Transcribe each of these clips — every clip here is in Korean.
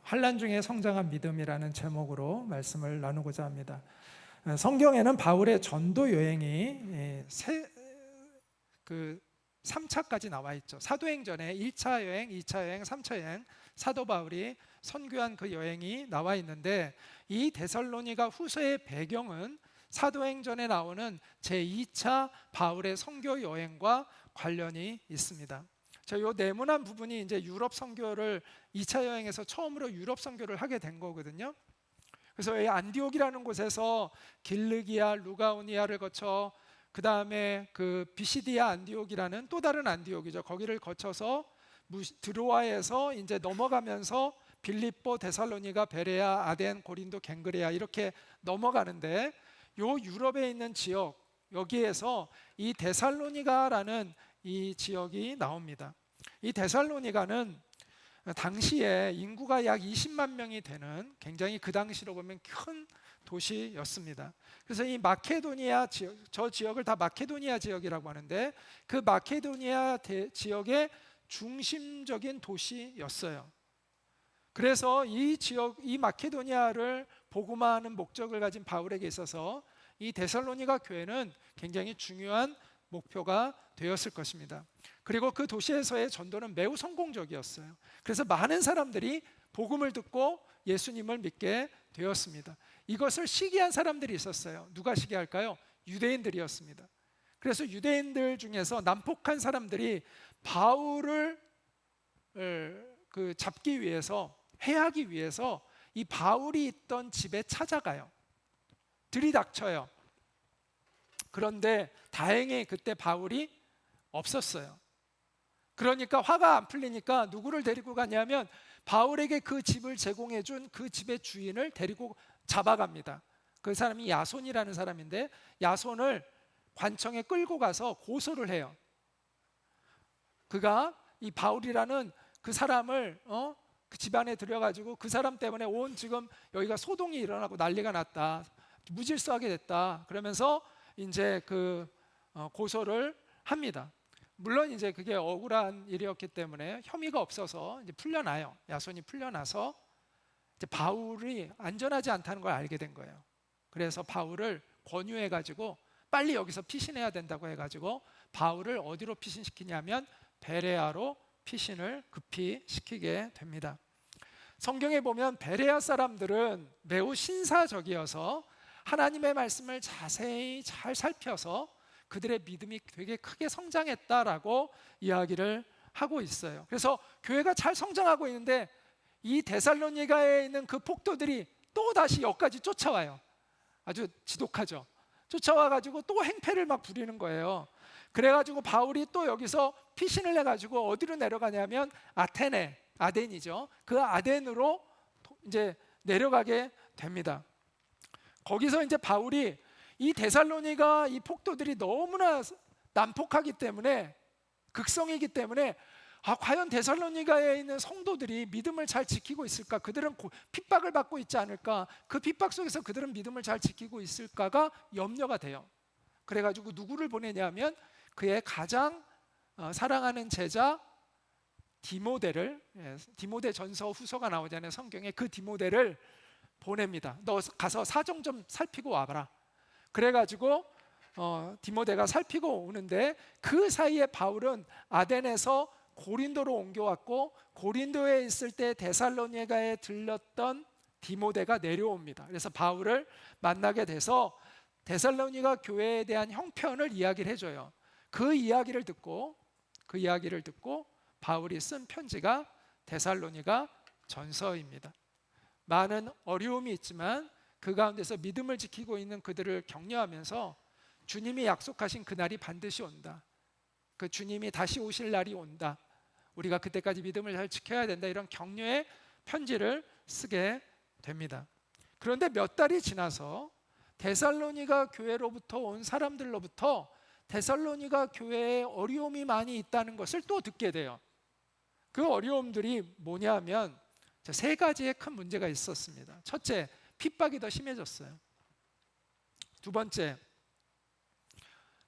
환난 중에 성장한 믿음이라는 제목으로 말씀을 나누고자 합니다. 성경에는 바울의 전도 여행이 3차까지 나와 있죠. 사도행전에 1차 여행, 2차 여행, 3차 여행, 사도 바울이 선교한 그 여행이 나와 있는데, 이 데살로니가 후서의 배경은 사도행전에 나오는 제2차 바울의 선교 여행과 관련이 있습니다. 요 네모난 부분이 이제 유럽 선교를 2차 여행에서 처음으로 유럽 선교를 하게 된 거거든요. 그래서 이 안디옥이라는 곳에서 길르기아, 루가오니아를 거쳐 그 다음에 그 비시디아 안디옥이라는 또 다른 안디옥이죠. 거기를 거쳐서 드로아에서 이제 넘어가면서 빌립보, 데살로니가, 베레아, 아덴, 고린도, 갱그레아 이렇게 넘어가는데, 요 유럽에 있는 지역, 여기에서 이 데살로니가라는 이 지역이 나옵니다. 이 데살로니가는 당시에 인구가 약 20만 명이 되는 굉장히 그 당시로 보면 큰 도시였습니다. 그래서 이 마케도니아 지역, 저 지역을 다 마케도니아 지역이라고 하는데, 그 마케도니아 지역의 중심적인 도시였어요. 그래서 이 지역, 이 마케도니아를 복음화하는 목적을 가진 바울에게 있어서 이 데살로니가 교회는 굉장히 중요한 목표가 되었을 것입니다. 그리고 그 도시에서의 전도는 매우 성공적이었어요. 그래서 많은 사람들이 복음을 듣고 예수님을 믿게 되었습니다. 이것을 시기한 사람들이 있었어요. 누가 시기할까요? 유대인들이었습니다. 그래서 유대인들 중에서 난폭한 사람들이 바울을 잡기 위해서, 해하기 위해서 이 바울이 있던 집에 찾아가요. 들이닥쳐요. 그런데 다행히 그때 바울이 없었어요. 그러니까 화가 안 풀리니까 누구를 데리고 가냐면 바울에게 그 집을 제공해 준 그 집의 주인을 데리고 잡아갑니다. 그 사람이 야손이라는 사람인데, 야손을 관청에 끌고 가서 고소를 해요. 그가 이 바울이라는 그 사람을 그 집안에 들여가지고 그 사람 때문에 온 지금 여기가 소동이 일어나고 난리가 났다, 무질서하게 됐다, 그러면서 이제 고소를 합니다. 물론 이제 그게 억울한 일이었기 때문에 혐의가 없어서 이제 풀려나요. 야손이 풀려나서 이제 바울이 안전하지 않다는 걸 알게 된 거예요. 그래서 바울을 권유해가지고 빨리 여기서 피신해야 된다고 해가지고 바울을 어디로 피신시키냐면 베레아로 피신을 급히 시키게 됩니다. 성경에 보면 베레아 사람들은 매우 신사적이어서 하나님의 말씀을 자세히 잘 살펴서 그들의 믿음이 되게 크게 성장했다라고 이야기를 하고 있어요. 그래서 교회가 잘 성장하고 있는데 이 데살로니가에 있는 그 폭도들이 또 다시 여기까지 쫓아와요. 아주 지독하죠. 쫓아와가지고 또 행패를 막 부리는 거예요. 그래가지고 바울이 또 여기서 피신을 해가지고 어디로 내려가냐면 아덴이죠. 그 아덴으로 이제 내려가게 됩니다. 거기서 이제 바울이 이 데살로니가 이 폭도들이 너무나 난폭하기 때문에, 극성이기 때문에 과연 데살로니가에 있는 성도들이 믿음을 잘 지키고 있을까? 그들은 핍박을 받고 있지 않을까? 그 핍박 속에서 그들은 믿음을 잘 지키고 있을까가 염려가 돼요. 그래가지고 누구를 보내냐면 그의 가장 사랑하는 제자 디모데를, 디모데 전서 후서가 나오잖아요, 성경에. 그 디모데를 보냅니다. 너 가서 사정 좀 살피고 와봐라. 그래가지고 디모데가 살피고 오는데, 그 사이에 바울은 아덴에서 고린도로 옮겨왔고, 고린도에 있을 때 데살로니가에 들렀던 디모데가 내려옵니다. 그래서 바울을 만나게 돼서 데살로니가 교회에 대한 형편을 이야기를 해줘요. 그 이야기를 듣고 바울이 쓴 편지가 데살로니가 전서입니다. 많은 어려움이 있지만 그 가운데서 믿음을 지키고 있는 그들을 격려하면서 주님이 약속하신 그날이 반드시 온다, 그 주님이 다시 오실 날이 온다, 우리가 그때까지 믿음을 잘 지켜야 된다, 이런 격려의 편지를 쓰게 됩니다. 그런데 몇 달이 지나서 데살로니가 교회로부터 온 사람들로부터 데살로니가 교회에 어려움이 많이 있다는 것을 또 듣게 돼요. 그 어려움들이 뭐냐면 세 가지의 큰 문제가 있었습니다. 첫째, 핍박이 더 심해졌어요. 두 번째,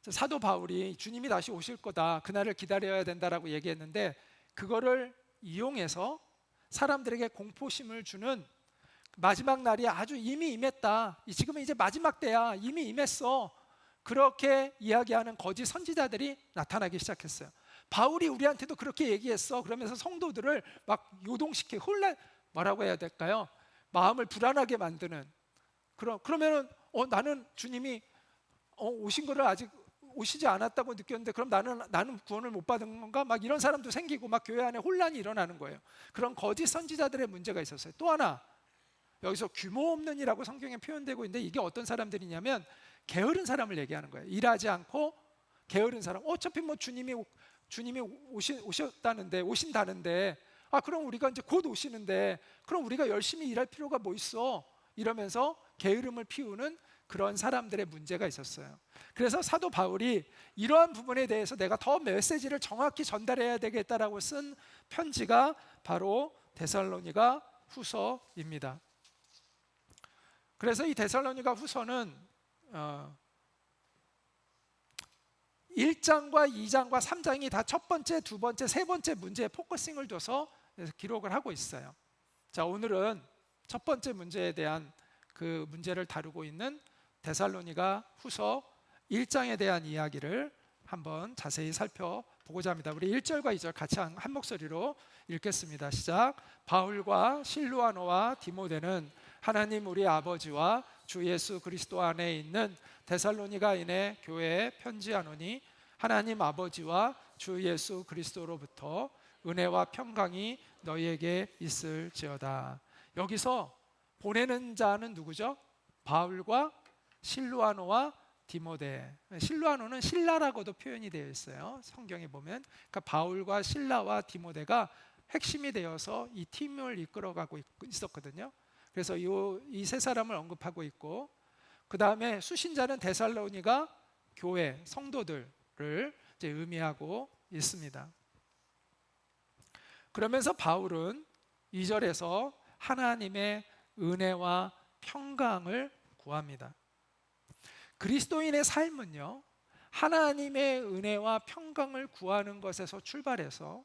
사도 바울이 주님이 다시 오실 거다, 그날을 기다려야 된다라고 얘기했는데, 그거를 이용해서 사람들에게 공포심을 주는 마지막 날이 아주 이미 임했다. 지금은 이제 마지막 때야. 이미 임했어. 그렇게 이야기하는 거짓 선지자들이 나타나기 시작했어요. 바울이 우리한테도 그렇게 얘기했어. 그러면서 성도들을 막 요동시켜 뭐라고 해야 될까요? 마음을 불안하게 만드는 그러면은 나는 주님이 오신 거를 아직 오시지 않았다고 느꼈는데 그럼 나는 구원을 못 받은 건가? 막 이런 사람도 생기고 막 교회 안에 혼란이 일어나는 거예요. 그런 거짓 선지자들의 문제가 있었어요. 또 하나 여기서 규모 없는 이라고 성경에 표현되고 있는데 이게 어떤 사람들이냐면 게으른 사람을 얘기하는 거예요. 일하지 않고 게으른 사람. 어차피 뭐 주님이 오신다는데 그럼 우리가 이제 곧 오시는데 그럼 우리가 열심히 일할 필요가 뭐 있어? 이러면서 게으름을 피우는 그런 사람들의 문제가 있었어요. 그래서 사도 바울이 이러한 부분에 대해서 내가 더 메시지를 정확히 전달해야 되겠다라고 쓴 편지가 바로 데살로니가 후서입니다. 그래서 이 데살로니가 후서는 1장과 2장과 3장이 다 첫 번째, 두 번째, 세 번째 문제에 포커싱을 둬서 기록을 하고 있어요. 자, 오늘은 첫 번째 문제에 대한 그 문제를 다루고 있는 데살로니가 후서 1장에 대한 이야기를 한번 자세히 살펴보고자 합니다. 우리 1절과 2절 같이 한 목소리로 읽겠습니다. 시작. 바울과 실루아노와 디모데는 하나님 우리 아버지와 주 예수 그리스도 안에 있는 데살로니가인의 교회에 편지하노니 하나님 아버지와 주 예수 그리스도로부터 은혜와 평강이 너희에게 있을지어다. 여기서 보내는 자는 누구죠? 바울과 실루아노와 디모데. 실루아노는 신라라고도 표현이 되어 있어요. 성경에 보면. 그러니까 바울과 신라와 디모데가 핵심이 되어서 이 팀을 이끌어가고 있었거든요. 그래서 이 세 사람을 언급하고 있고, 그 다음에 수신자는 데살로니가 교회 성도들을 이제 의미하고 있습니다. 그러면서 바울은 2절에서 하나님의 은혜와 평강을 구합니다. 그리스도인의 삶은요, 하나님의 은혜와 평강을 구하는 것에서 출발해서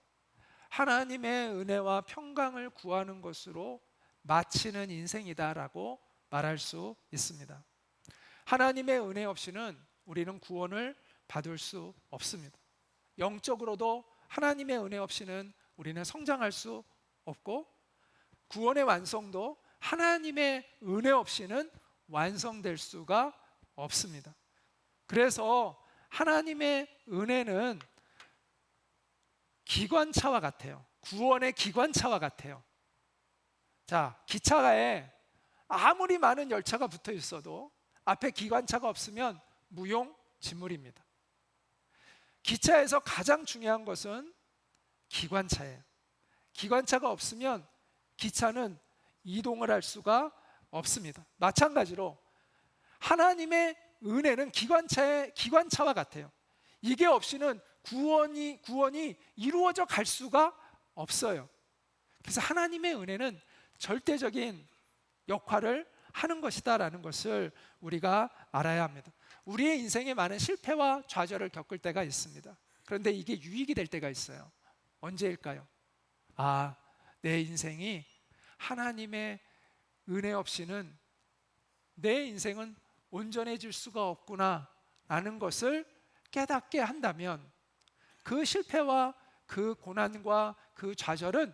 하나님의 은혜와 평강을 구하는 것으로 마치는 인생이다라고 말할 수 있습니다. 하나님의 은혜 없이는 우리는 구원을 받을 수 없습니다. 영적으로도 하나님의 은혜 없이는 우리는 성장할 수 없고, 구원의 완성도 하나님의 은혜 없이는 완성될 수가 없습니다. 그래서 하나님의 은혜는 기관차와 같아요. 구원의 기관차와 같아요. 자, 기차에 아무리 많은 열차가 붙어 있어도 앞에 기관차가 없으면 무용지물입니다. 기차에서 가장 중요한 것은 기관차예요. 기관차가 없으면 기차는 이동을 할 수가 없습니다. 마찬가지로 하나님의 은혜는 기관차와 같아요. 이게 없이는 구원이 이루어져 갈 수가 없어요. 그래서 하나님의 은혜는 절대적인 역할을 하는 것이다라는 것을 우리가 알아야 합니다. 우리의 인생에 많은 실패와 좌절을 겪을 때가 있습니다. 그런데 이게 유익이 될 때가 있어요. 언제일까요? 내 인생이 하나님의 은혜 없이는 내 인생은 온전해질 수가 없구나 라는 것을 깨닫게 한다면 그 실패와 그 고난과 그 좌절은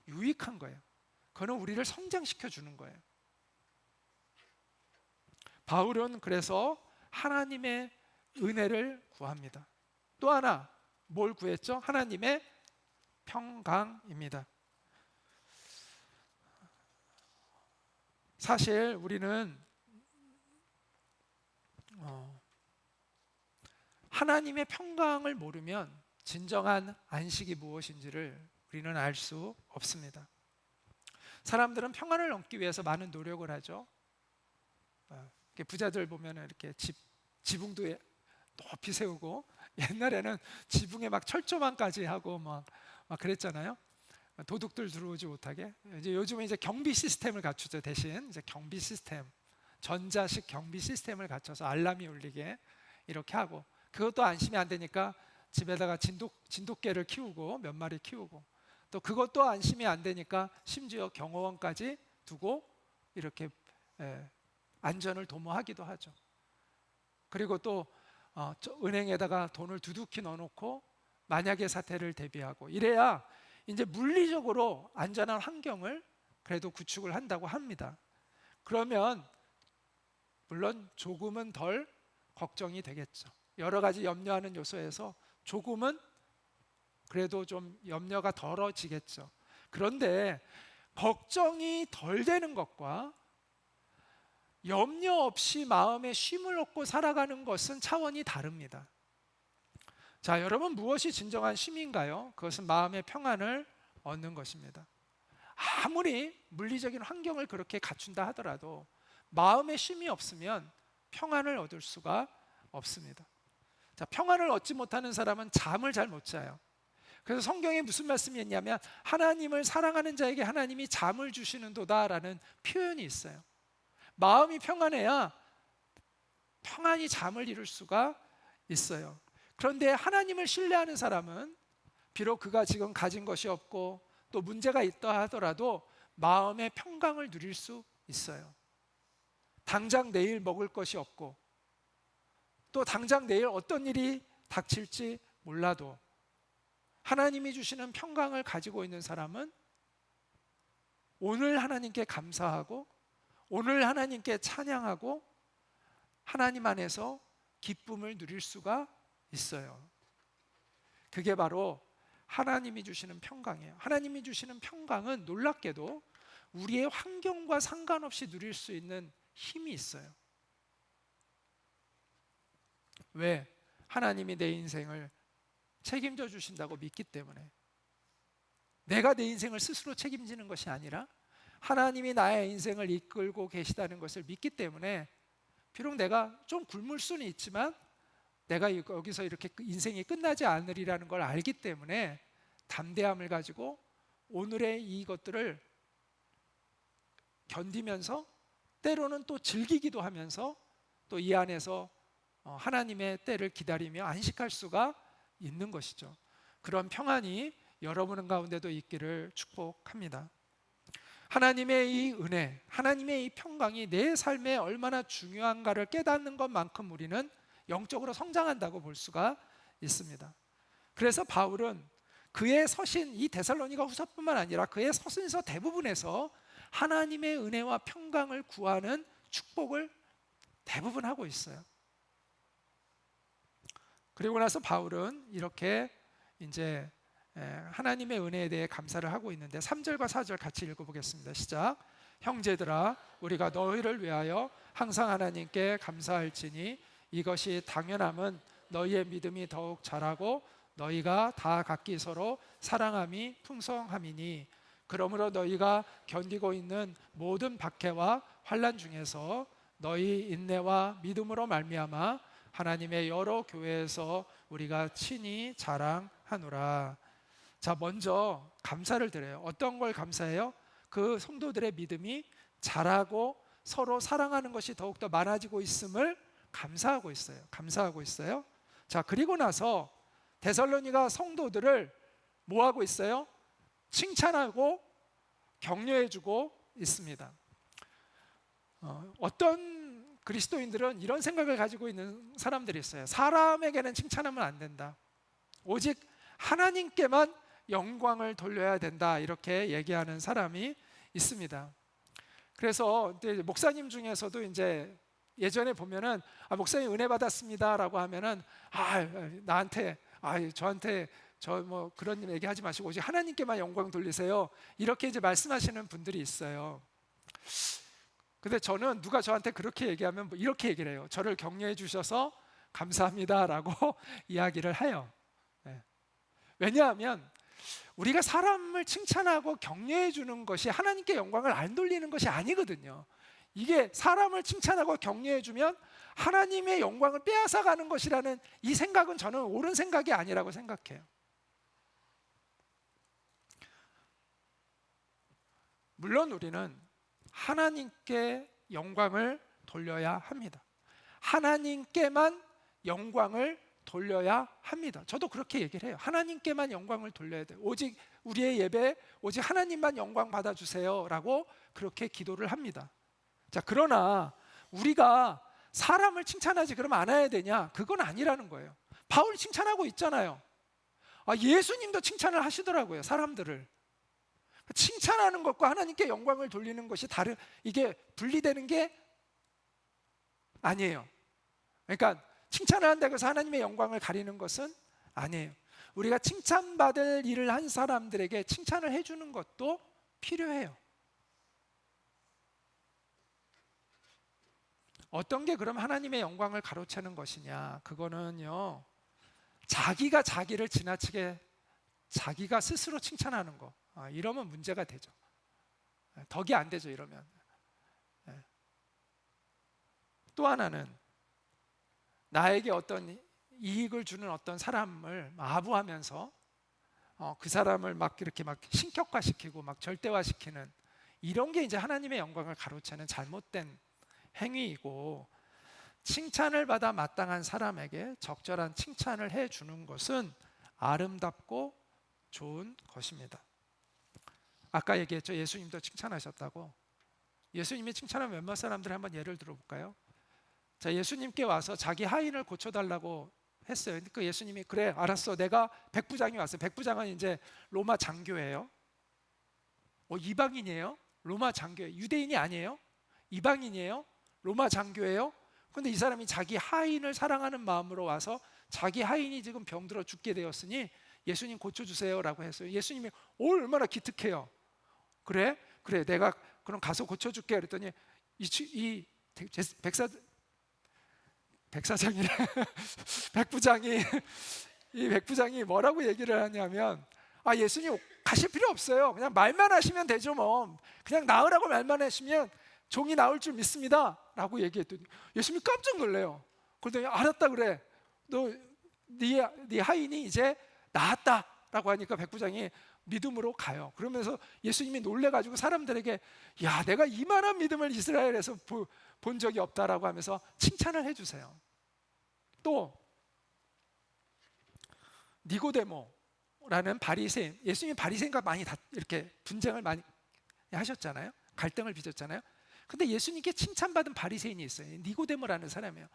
유익한 거예요. 그거는 우리를 성장시켜 주는 거예요. 바울은 그래서 하나님의 은혜를 구합니다. 또 하나 뭘 구했죠? 하나님의 평강입니다. 사실 우리는 하나님의 평강을 모르면 진정한 안식이 무엇인지를 우리는 알 수 없습니다. 사람들은 평안을 얻기 위해서 많은 노력을 하죠. 부자들 보면 이렇게 지붕도 높이 세우고, 옛날에는 지붕에 막 철조망까지 하고 막 그랬잖아요. 도둑들 들어오지 못하게. 이제 요즘은 이제 경비 시스템을 갖추죠. 대신 이제 경비 시스템, 전자식 경비 시스템을 갖춰서 알람이 울리게 이렇게 하고, 그것도 안심이 안 되니까 집에다가 진돗개를 키우고 몇 마리 키우고, 또 그것도 안심이 안 되니까 심지어 경호원까지 두고 이렇게 안전을 도모하기도 하죠. 그리고 또 은행에다가 돈을 두둑히 넣어놓고 만약의 사태를 대비하고 이래야 이제 물리적으로 안전한 환경을 그래도 구축을 한다고 합니다. 그러면 물론 조금은 덜 걱정이 되겠죠. 여러 가지 염려하는 요소에서 조금은 그래도 좀 염려가 덜어지겠죠. 그런데 걱정이 덜 되는 것과 염려 없이 마음에 쉼을 얻고 살아가는 것은 차원이 다릅니다. 자, 여러분, 무엇이 진정한 쉼인가요? 그것은 마음의 평안을 얻는 것입니다. 아무리 물리적인 환경을 그렇게 갖춘다 하더라도 마음의 쉼이 없으면 평안을 얻을 수가 없습니다. 자, 평안을 얻지 못하는 사람은 잠을 잘 못 자요. 그래서 성경에 무슨 말씀이 있냐면 하나님을 사랑하는 자에게 하나님이 잠을 주시는도다라는 표현이 있어요. 마음이 평안해야 평안히 잠을 이룰 수가 있어요. 그런데 하나님을 신뢰하는 사람은 비록 그가 지금 가진 것이 없고 또 문제가 있다 하더라도 마음의 평강을 누릴 수 있어요. 당장 내일 먹을 것이 없고 또 당장 내일 어떤 일이 닥칠지 몰라도 하나님이 주시는 평강을 가지고 있는 사람은 오늘 하나님께 감사하고 오늘 하나님께 찬양하고 하나님 안에서 기쁨을 누릴 수가 있어요. 그게 바로 하나님이 주시는 평강이에요. 하나님이 주시는 평강은 놀랍게도 우리의 환경과 상관없이 누릴 수 있는 힘이 있어요. 왜? 하나님이 내 인생을 책임져 주신다고 믿기 때문에. 내가 내 인생을 스스로 책임지는 것이 아니라 하나님이 나의 인생을 이끌고 계시다는 것을 믿기 때문에 비록 내가 좀 굶을 수는 있지만 내가 여기서 이렇게 인생이 끝나지 않으리라는 걸 알기 때문에 담대함을 가지고 오늘의 이것들을 견디면서 때로는 또 즐기기도 하면서 또 이 안에서 하나님의 때를 기다리며 안식할 수가 있는 것이죠. 그런 평안이 여러분 가운데도 있기를 축복합니다. 하나님의 이 은혜, 하나님의 이 평강이 내 삶에 얼마나 중요한가를 깨닫는 것만큼 우리는 영적으로 성장한다고 볼 수가 있습니다. 그래서 바울은 그의 서신, 이 데살로니가 후서뿐만 아니라 그의 서신서 대부분에서 하나님의 은혜와 평강을 구하는 축복을 대부분 하고 있어요. 그리고 나서 바울은 이렇게 이제 하나님의 은혜에 대해 감사를 하고 있는데 3절과 4절 같이 읽어보겠습니다. 시작. 형제들아, 우리가 너희를 위하여 항상 하나님께 감사할지니 이것이 당연함은 너희의 믿음이 더욱 자라고 너희가 다 각기 서로 사랑함이 풍성함이니 그러므로 너희가 견디고 있는 모든 박해와 환난 중에서 너희 인내와 믿음으로 말미암아 하나님의 여러 교회에서 우리가 친히 자랑하노라. 자, 먼저 감사를 드려요. 어떤 걸 감사해요? 그 성도들의 믿음이 자라고 서로 사랑하는 것이 더욱더 많아지고 있음을 감사하고 있어요. 감사하고 있어요. 자, 그리고 나서 데살로니가 성도들을 뭐 하고 있어요? 칭찬하고 격려해주고 있습니다. 어떤 그리스도인들은 이런 생각을 가지고 있는 사람들이 있어요. 사람에게는 칭찬하면 안 된다. 오직 하나님께만 영광을 돌려야 된다. 이렇게 얘기하는 사람이 있습니다. 그래서 목사님 중에서도 이제 예전에 보면은 목사님 은혜 받았습니다라고 하면은 나한테 저한테 저 뭐 그런 얘기하지 마시고 오직 하나님께만 영광 돌리세요. 이렇게 이제 말씀하시는 분들이 있어요. 근데 저는 누가 저한테 그렇게 얘기하면 이렇게 얘기를 해요. 저를 격려해 주셔서 감사합니다라고 이야기를 해요. 네. 왜냐하면 우리가 사람을 칭찬하고 격려해 주는 것이 하나님께 영광을 안 돌리는 것이 아니거든요. 이게 사람을 칭찬하고 격려해 주면 하나님의 영광을 빼앗아 가는 것이라는 이 생각은 저는 옳은 생각이 아니라고 생각해요. 물론 우리는 하나님께 영광을 돌려야 합니다. 하나님께만 영광을 돌려야 합니다. 저도 그렇게 얘기를 해요. 하나님께만 영광을 돌려야 돼요. 오직 우리의 예배, 오직 하나님만 영광 받아주세요 라고 그렇게 기도를 합니다. 자, 그러나 우리가 사람을 칭찬하지 그러면 안 해야 되냐? 그건 아니라는 거예요. 바울이 칭찬하고 있잖아요. 예수님도 칭찬을 하시더라고요, 사람들을. 칭찬하는 것과 하나님께 영광을 돌리는 것이 이게 분리되는 게 아니에요. 그러니까 칭찬을 한다고 해서 하나님의 영광을 가리는 것은 아니에요. 우리가 칭찬받을 일을 한 사람들에게 칭찬을 해주는 것도 필요해요. 어떤 게 그럼 하나님의 영광을 가로채는 것이냐? 그거는요, 자기가 자기를 지나치게 자기가 스스로 칭찬하는 거, 이러면 문제가 되죠. 덕이 안 되죠, 이러면. 또 하나는 나에게 어떤 이익을 주는 어떤 사람을 아부하면서 그 사람을 막 이렇게 막 신격화시키고 막 절대화시키는 이런 게 이제 하나님의 영광을 가로채는 잘못된 행위이고, 칭찬을 받아 마땅한 사람에게 적절한 칭찬을 해주는 것은 아름답고 좋은 것입니다. 아까 얘기했죠, 예수님도 칭찬하셨다고. 예수님이 칭찬한 몇몇 사람들 한번 예를 들어볼까요? 자, 예수님께 와서 자기 하인을 고쳐달라고 했어요. 그 예수님이 그래 알았어, 내가 백부장이 왔어요. 백부장은 이제 로마 장교예요. 이방인이에요? 로마 장교예요. 유대인이 아니에요? 이방인이에요? 로마 장교예요? 근데 이 사람이 자기 하인을 사랑하는 마음으로 와서 자기 하인이 지금 병들어 죽게 되었으니 예수님 고쳐주세요 라고 했어요. 예수님이 얼마나 기특해요. 그래 내가 그럼 가서 고쳐줄게 그랬더니 이 백사장이래 백부장이 이 백부장이 뭐라고 얘기를 하냐면, 예수님 가실 필요 없어요. 그냥 말만 하시면 되죠. 뭐 그냥 나으라고 말만 하시면 종이 나올 줄 믿습니다 라고 얘기했더니 예수님이 깜짝 놀래요. 그러더니 알았다, 그래 네 하인이 이제 나았다 라고 하니까 백부장이 믿음으로 가요. 그러면서 예수님이 놀래가지고 사람들에게 야, 내가 이만한 믿음을 이스라엘에서 본 적이 없다라고 하면서 칭찬을 해주세요. 또 니고데모라는 바리새인, 예수님이 바리새인과 많이 이렇게 분쟁을 많이 하셨잖아요. 갈등을 빚었잖아요. 근데 예수님께 칭찬받은 바리새인이 있어요. 니고데모라는 사람이에요.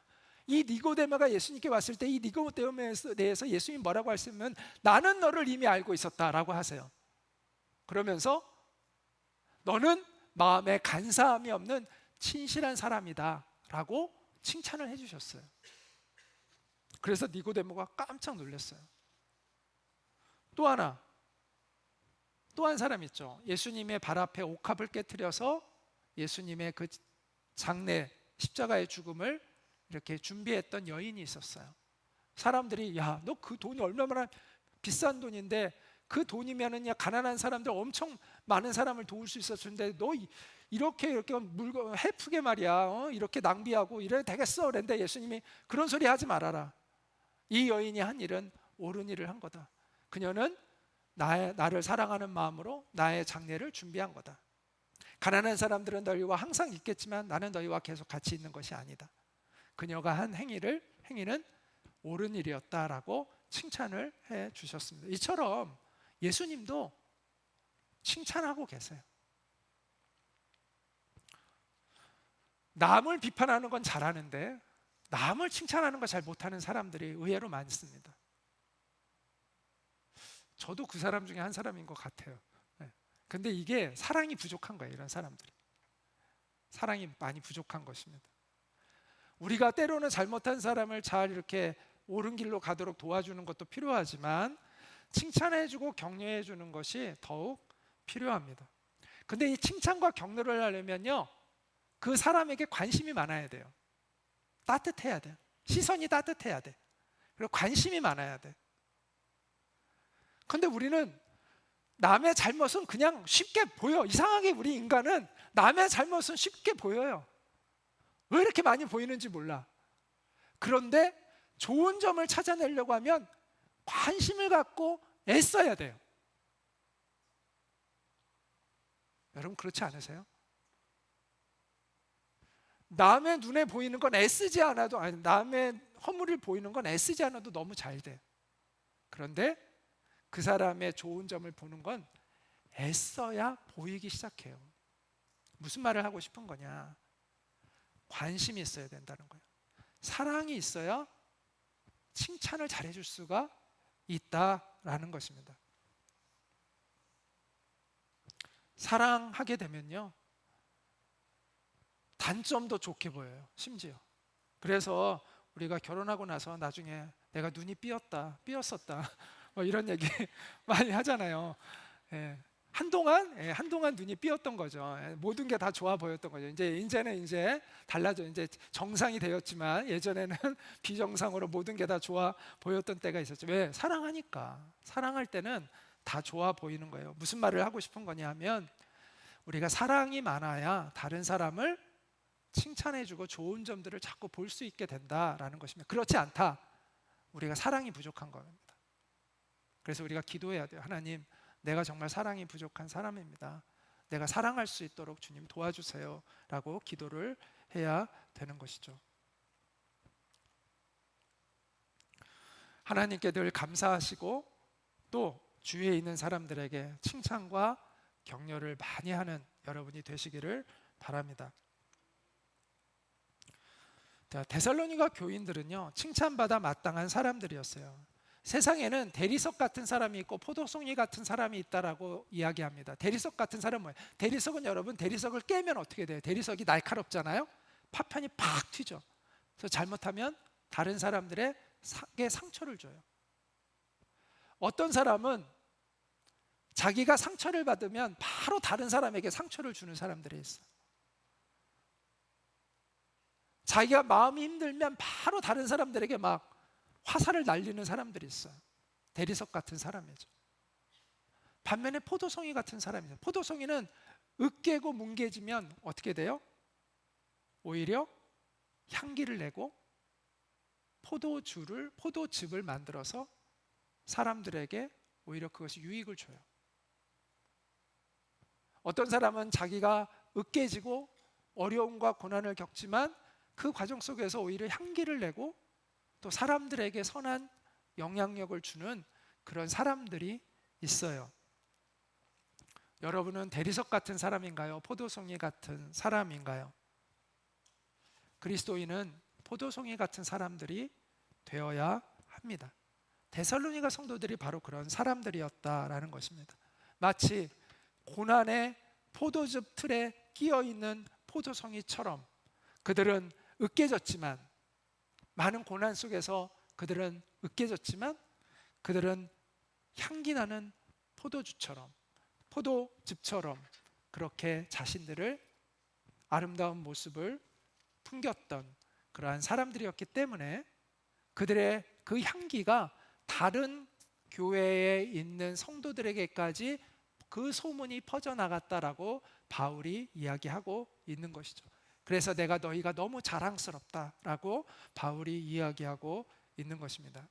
이 니고데모가 예수님께 왔을 때 이 니고데모에 대해서 예수님이 뭐라고 하시면 나는 너를 이미 알고 있었다라고 하세요. 그러면서 너는 마음에 간사함이 없는 친실한 사람이다 라고 칭찬을 해주셨어요. 그래서 니고데모가 깜짝 놀랐어요. 또 한 사람 있죠. 예수님의 발 앞에 옥합을 깨트려서 예수님의 그 장례 십자가의 죽음을 이렇게 준비했던 여인이 있었어요. 사람들이 야, 너 그 돈이 얼마나 비싼 돈인데 그 돈이면은 가난한 사람들 엄청 많은 사람을 도울 수 있었을 텐데 너 이렇게 물건 해프게 말이야 이렇게 낭비하고 이래도 되겠어 그랬는데 예수님이 그런 소리 하지 말아라. 이 여인이 한 일은 옳은 일을 한 거다. 그녀는 나를 사랑하는 마음으로 나의 장례를 준비한 거다. 가난한 사람들은 너희와 항상 있겠지만 나는 너희와 계속 같이 있는 것이 아니다. 그녀가 한 행위는 옳은 일이었다라고 칭찬을 해 주셨습니다. 이처럼 예수님도 칭찬하고 계세요. 남을 비판하는 건 잘하는데 남을 칭찬하는 거 잘 못하는 사람들이 의외로 많습니다. 저도 그 사람 중에 한 사람인 것 같아요. 근데 이게 사랑이 부족한 거예요. 이런 사람들이 사랑이 많이 부족한 것입니다. 우리가 때로는 잘못한 사람을 잘 이렇게 옳은 길로 가도록 도와주는 것도 필요하지만 칭찬해주고 격려해주는 것이 더욱 필요합니다. 근데 이 칭찬과 격려를 하려면요, 그 사람에게 관심이 많아야 돼요. 따뜻해야 돼요. 시선이 따뜻해야 돼. 그리고 관심이 많아야 돼. 근데 우리는 남의 잘못은 그냥 쉽게 보여. 이상하게 우리 인간은 남의 잘못은 쉽게 보여요. 왜 이렇게 많이 보이는지 몰라. 그런데 좋은 점을 찾아내려고 하면 관심을 갖고 애써야 돼요. 여러분 그렇지 않으세요? 남의 눈에 보이는 건 애쓰지 않아도, 남의 허물을 보이는 건 애쓰지 않아도 너무 잘 돼. 그런데 그 사람의 좋은 점을 보는 건 애써야 보이기 시작해요. 무슨 말을 하고 싶은 거냐? 관심이 있어야 된다는 거예요. 사랑이 있어야 칭찬을 잘해줄 수가 있다라는 것입니다. 사랑하게 되면요, 단점도 좋게 보여요. 심지어. 그래서 우리가 결혼하고 나서 나중에 내가 눈이 삐었었다 뭐 이런 얘기 많이 하잖아요. 예. 한동안 눈이 삐었던 거죠. 예. 모든 게 다 좋아 보였던 거죠. 이제는 달라져. 이제 정상이 되었지만 예전에는 비정상으로 모든 게 다 좋아 보였던 때가 있었죠. 왜? 사랑하니까. 사랑할 때는 다 좋아 보이는 거예요. 무슨 말을 하고 싶은 거냐 하면, 우리가 사랑이 많아야 다른 사람을 칭찬해주고 좋은 점들을 자꾸 볼 수 있게 된다라는 것입니다. 그렇지 않다, 우리가 사랑이 부족한 겁니다. 그래서 우리가 기도해야 돼요. 하나님, 내가 정말 사랑이 부족한 사람입니다. 내가 사랑할 수 있도록 주님 도와주세요 라고 기도를 해야 되는 것이죠. 하나님께 늘 감사하시고 또 주위에 있는 사람들에게 칭찬과 격려를 많이 하는 여러분이 되시기를 바랍니다. 데살로니가 교인들은요, 칭찬받아 마땅한 사람들이었어요. 세상에는 대리석 같은 사람이 있고 포도송이 같은 사람이 있다라고 이야기합니다. 대리석 같은 사람은 뭐예요? 대리석은 여러분, 대리석을 깨면 어떻게 돼요? 대리석이 날카롭잖아요. 파편이 팍 튀죠. 그래서 잘못하면 다른 사람들에게 상처를 줘요. 어떤 사람은 자기가 상처를 받으면 바로 다른 사람에게 상처를 주는 사람들이 있어요. 자기가 마음이 힘들면 바로 다른 사람들에게 막 화살을 날리는 사람들이 있어요. 대리석 같은 사람이죠. 반면에 포도송이 같은 사람이죠. 포도송이는 으깨고 뭉개지면 어떻게 돼요? 오히려 향기를 내고 포도즙을 만들어서 사람들에게 오히려 그것이 유익을 줘요. 어떤 사람은 자기가 으깨지고 어려움과 고난을 겪지만 그 과정 속에서 오히려 향기를 내고 또 사람들에게 선한 영향력을 주는 그런 사람들이 있어요. 여러분은 대리석 같은 사람인가요? 포도송이 같은 사람인가요? 그리스도인은 포도송이 같은 사람들이 되어야 합니다. 데살로니가 성도들이 바로 그런 사람들이었다라는 것입니다. 마치 고난의 포도즙 틀에 끼어있는 포도송이처럼 그들은 으깨졌지만, 많은 고난 속에서 그들은 으깨졌지만 그들은 향기나는 포도즙처럼 그렇게 자신들을 아름다운 모습을 풍겼던 그러한 사람들이었기 때문에 그들의 그 향기가 다른 교회에 있는 성도들에게까지 그 소문이 퍼져나갔다라고 바울이 이야기하고 있는 것이죠. 그래서 내가 너희가 너무 자랑스럽다라고 바울이 이야기하고 있는 것입니다.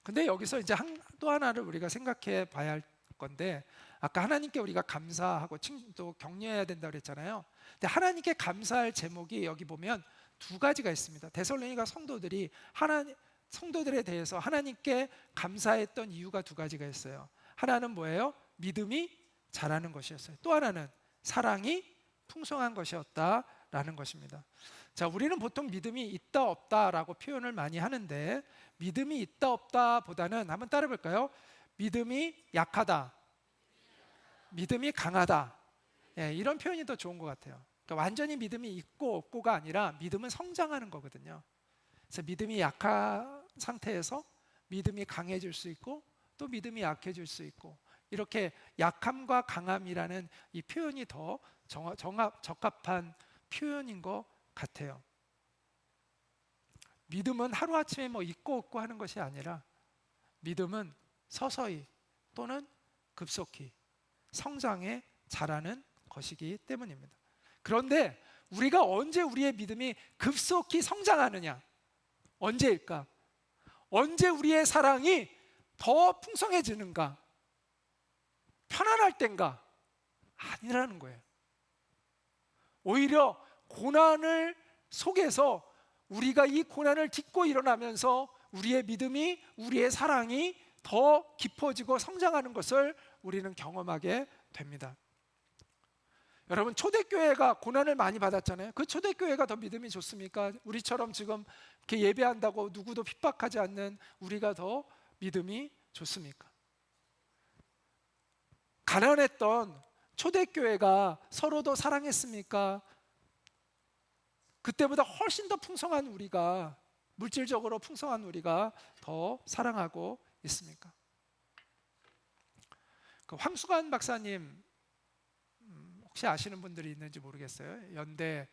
근데 여기서 이제 또 하나를 우리가 생각해 봐야 할 건데, 아까 하나님께 우리가 감사하고 또 격려해야 된다고 그랬잖아요. 근데 하나님께 감사할 제목이 여기 보면 두 가지가 있습니다. 데살로니가 성도들에 대해서 하나님께 감사했던 이유가 두 가지가 있어요. 하나는 뭐예요? 믿음이 자라는 것이었어요. 또 하나는 사랑이 풍성한 것이었다라는 것입니다. 자, 우리는 보통 믿음이 있다 없다라고 표현을 많이 하는데, 믿음이 있다 없다 보다는 한번 따라 볼까요? 믿음이 약하다, 믿음이 강하다, 이런 표현이 더 좋은 것 같아요. 그러니까 완전히 믿음이 있고 없고가 아니라 믿음은 성장하는 거거든요. 그래서 믿음이 약한 상태에서 믿음이 강해질 수 있고 또 믿음이 약해질 수 있고, 이렇게 약함과 강함이라는 이 표현이 더 적합한 표현인 것 같아요. 믿음은 하루아침에 뭐 있고 없고 하는 것이 아니라 믿음은 서서히 또는 급속히 성장해 자라는 것이기 때문입니다. 그런데 우리가 언제 우리의 믿음이 급속히 성장하느냐? 언제일까? 언제 우리의 사랑이 더 풍성해지는가? 편안할 땐가? 아니라는 거예요. 오히려 고난을 속에서 우리가 이 고난을 딛고 일어나면서 우리의 믿음이, 우리의 사랑이 더 깊어지고 성장하는 것을 우리는 경험하게 됩니다. 여러분, 초대교회가 고난을 많이 받았잖아요. 그 초대교회가 더 믿음이 좋습니까? 우리처럼 지금 이렇게 예배한다고 누구도 핍박하지 않는 우리가 더 믿음이 좋습니까? 가난했던 초대교회가 서로 더 사랑했습니까? 그때보다 훨씬 더 풍성한 우리가, 물질적으로 풍성한 우리가 더 사랑하고 있습니까? 그 황수관 박사님 혹시 아시는 분들이 있는지 모르겠어요. 연대